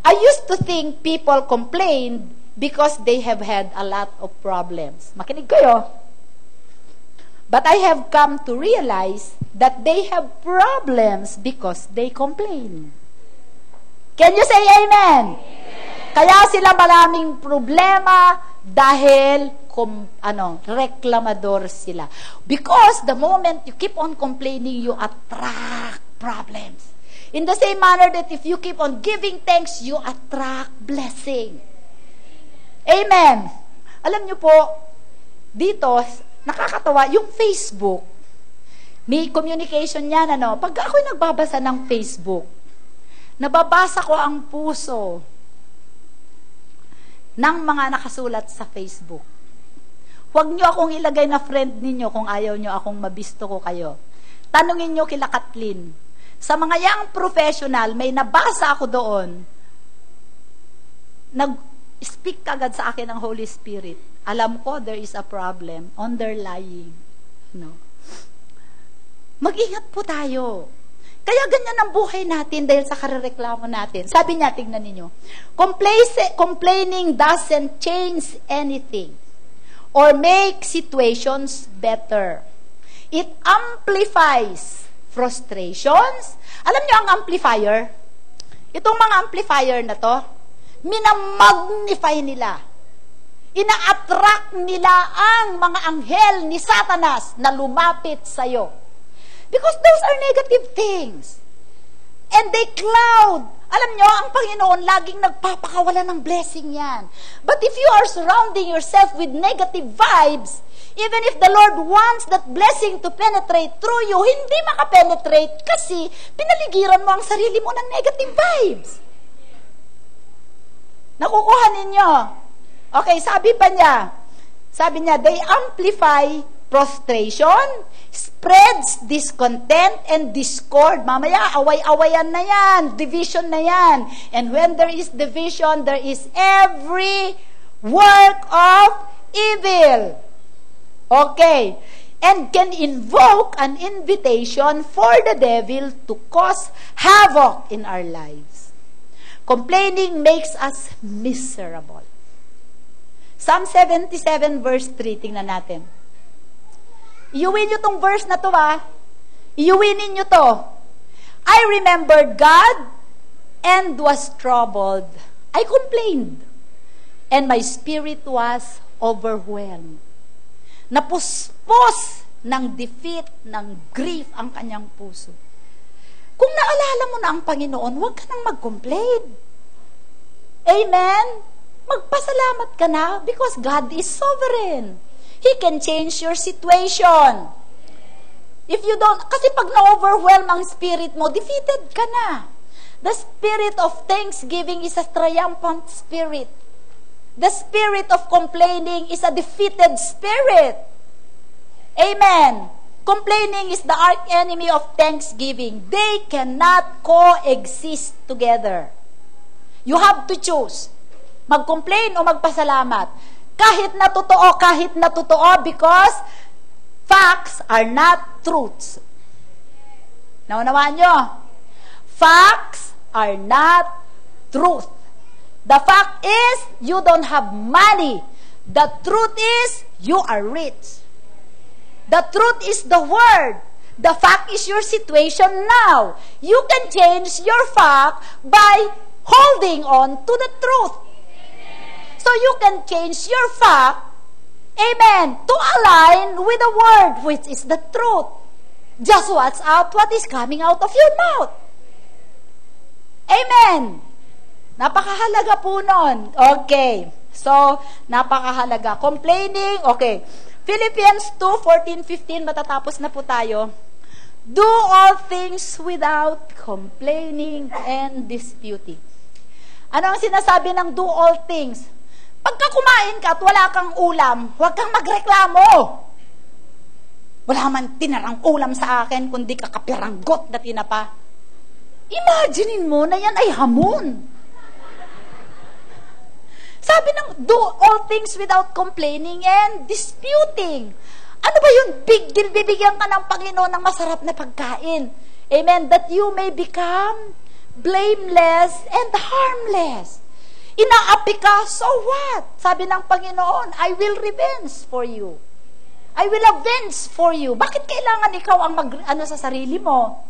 I used to think people complained because they have had a lot of problems. Makinig kayo. But I have come to realize that they have problems because they complain. Can you say amen? Kaya sila maraming problema dahil reklamador sila. Because the moment you keep on complaining, you attract problems. In the same manner that if you keep on giving thanks, you attract blessing. Amen. Alam niyo po, dito, nakakatawa, yung Facebook, may communication yan, Pag ako'y nagbabasa ng Facebook, nababasa ko ang puso ng mga nakasulat sa Facebook. Huwag nyo akong ilagay na friend ninyo kung ayaw nyo akong mabisto ko kayo. Tanungin nyo kila Kathleen. Sa mga young professional, may nabasa ako doon, nag-speak agad sa akin ng Holy Spirit. Alam ko, there is a problem, underlying. Mag-ingat po tayo. Kaya ganyan ang buhay natin dahil sa karereklamo natin. Sabi niya, tignan ninyo, complaining doesn't change anything or make situations better. It amplifies frustrations. Alam niyo ang amplifier? Itong mga amplifier na to, minamagnify nila. Ina-attract nila ang mga anghel ni Satanas na lumapit sa'yo. Because those are negative things. And they cloud. Alam nyo, ang Panginoon laging nagpapakawala ng blessing yan. But if you are surrounding yourself with negative vibes, even if the Lord wants that blessing to penetrate through you, hindi makapenetrate kasi pinaligiran mo ang sarili mo ng negative vibes. Nakukuha ninyo? Okay, sabi niya, they amplify frustration, spreads discontent and discord. Mamaya, away-awayan na yan, division na yan. And when there is division, there is every work of evil. Okay. and can invoke an invitation for the devil to cause havoc in our lives. Complaining makes us miserable. Psalm 77 verse 3, tingnan natin. Iyuwin nyo tong verse na to Iyuwin ninyo to. I remembered God and was troubled. I complained, and my spirit was overwhelmed. Napuspos ng defeat, ng grief ang kanyang puso. Kung naalala mo na ang Panginoon, huwag ka nang mag-complain. Amen? Magpasalamat ka na because God is sovereign. He can change your situation. If you don't, kasi pag na-overwhelm ang spirit mo, defeated ka na. The spirit of thanksgiving is a triumphant spirit. The spirit of complaining is a defeated spirit. Amen. Complaining is the arch-enemy of thanksgiving. They cannot coexist together. You have to choose. Mag-complain o magpasalamat. Kahit na totoo, because facts are not truths. Naunawaan nyo? Facts are not truth. The fact is, you don't have money. The truth is, you are rich. The truth is the word. The fact is your situation now. You can change your fact by holding on to the truth. So you can change your fact, amen, to align with the word, which is the truth. Just watch out what is coming out of your mouth. Amen. Napakahalaga po nun. Okay. So, napakahalaga. Complaining, okay. Philippians 2:14-15, matatapos na po tayo. Do all things without complaining and disputing. Ano ang sinasabi ng do all things? Pagka kumain ka at wala kang ulam, huwag kang magreklamo. Wala man tinarang ulam sa akin, kundi kakapiranggot na tinapa. Imaginein mo na yan ay hamon. Sabi ng, do all things without complaining and disputing. Ano ba yun? Big deal, bibigyan ka ng Panginoon ng masarap na pagkain. Amen? That you may become blameless and harmless. Inaapi ka, so what? Sabi ng Panginoon, I will revenge for you. I will avenge for you. Bakit kailangan ikaw ang sa sarili mo?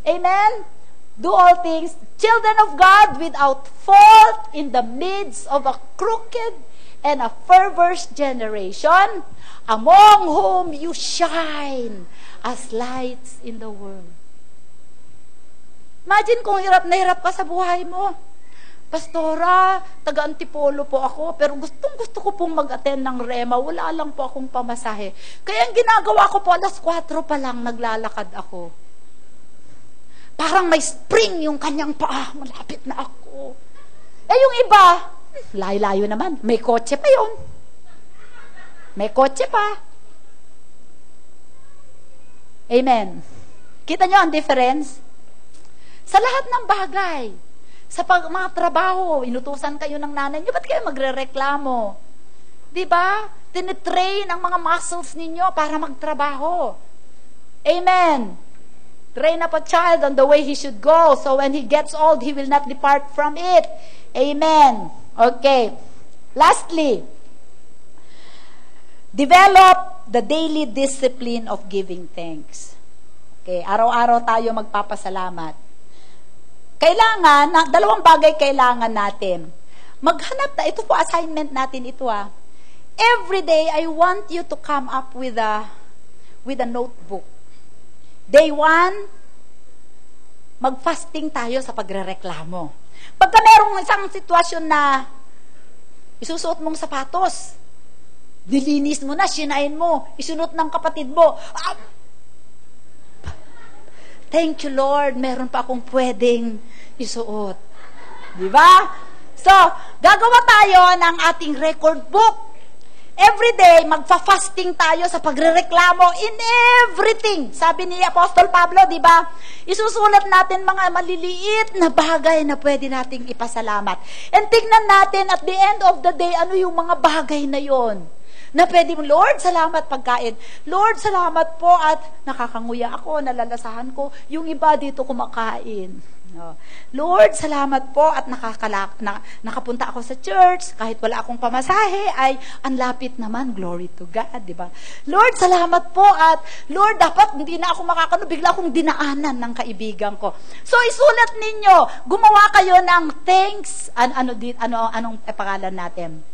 Amen? Do all things, children of God, without fault in the midst of a crooked and a perverse generation, among whom you shine as lights in the world. Imagine kung hirap na hirap ka sa buhay mo. Pastora, taga-Antipolo po ako, pero gusto ko pong mag-attend ng Rema. Wala lang po akong pamasahe. Kaya ang ginagawa ko po, 4:00 pa lang naglalakad ako. Parang may spring yung kanyang paa. Malapit na ako. Eh yung iba, layo-layo naman. May kotse pa yun. May kotse pa. Amen. Kita nyo ang difference? Sa lahat ng bagay, sa mga trabaho, inutusan kayo ng nanay nyo, ba't kayo magre-reklamo? Diba? Tinitrain ang mga muscles ninyo para magtrabaho. Amen. Train up a child on the way he should go, so when he gets old, he will not depart from it. Amen. Okay. Lastly, develop the daily discipline of giving thanks. Okay, araw-araw tayo magpapasalamat. Kailangan, dalawang bagay kailangan natin. Maghanap na, ito po assignment natin ito Every day, I want you to come up with a notebook. Day 1, mag-fasting tayo sa pagrereklamo. Pagka merong isang sitwasyon na isusuot mong sapatos, nilinis mo na, sinain mo, isunot ng kapatid mo, thank you Lord, meron pa akong pwedeng isuot. Diba? So, gagawa tayo ng ating record book. Every day, magfa-fasting tayo sa pagrereklamo in everything. Sabi ni Apostol Pablo, di ba? Isusulat natin mga maliliit na bagay na pwede nating ipasalamat. And tignan natin at the end of the day, ano yung mga bagay na yon. Na pwede mo, Lord, salamat pagkain. Lord, salamat po at nakakanguya ako, nalalasahan ko. Yung iba dito kumakain. No. Lord, salamat po at nakapunta ako sa church, kahit wala akong pamasahe, ay ang lapit naman, glory to God, di ba? Lord, salamat po at Lord, dapat hindi na ako bigla akong dinaanan ng kaibigan ko. So, isulat ninyo, gumawa kayo ng thanks, anong pangalan natin?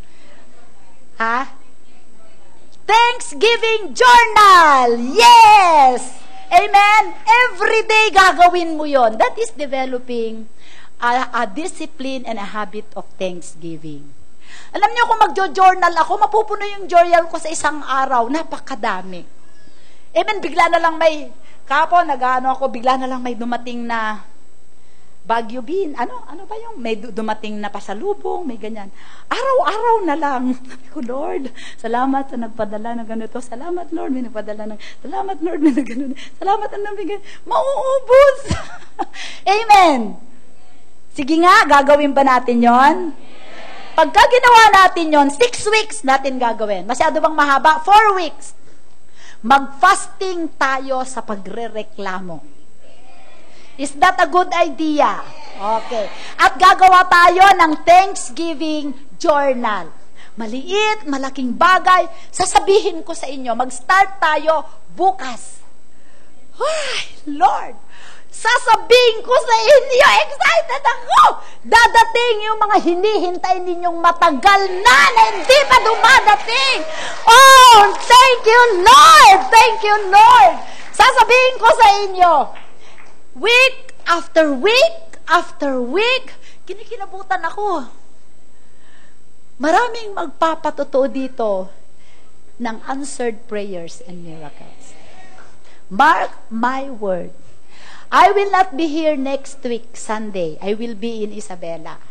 Thanksgiving Journal! Yes! Amen? Every day gagawin mo yon. That is developing a discipline and a habit of thanksgiving. Alam niyo, kung magjo-journal ako, mapupuno yung journal ko sa isang araw. Napakadami. Amen? Bigla na lang bigla na lang may dumating na Baguio Bean. Ano ba yung may dumating na pasalubong, may ganyan. Araw-araw na lang. Sabi ko, Lord, salamat sa nagpadala ng ganito. Salamat, Lord, may nagpadala ng, salamat, Lord, may nagganito. Salamat ang nabigay. Mauubos. Amen. Sige nga, gagawin ba natin yon? Pagka ginawa natin yon, 6 weeks natin gagawin. Masyado bang mahaba? 4 weeks. Mag-fasting tayo sa pagre-reklamo. Is that a good idea? Okay. At gagawa tayo ng Thanksgiving Journal. Maliit, malaking bagay. Sasabihin ko sa inyo, mag-start tayo bukas. Ay, Lord, sasabihin ko sa inyo, excited ako! Dadating yung mga hinihintay ninyong matagal na hindi pa dumadating. Oh, thank you, Lord! Thank you, Lord! Sasabihin ko sa inyo, week after week, kinikilabutan ako. Maraming magpapatotoo dito ng answered prayers and miracles. Mark my word. I will not be here next week, Sunday. I will be in Isabela.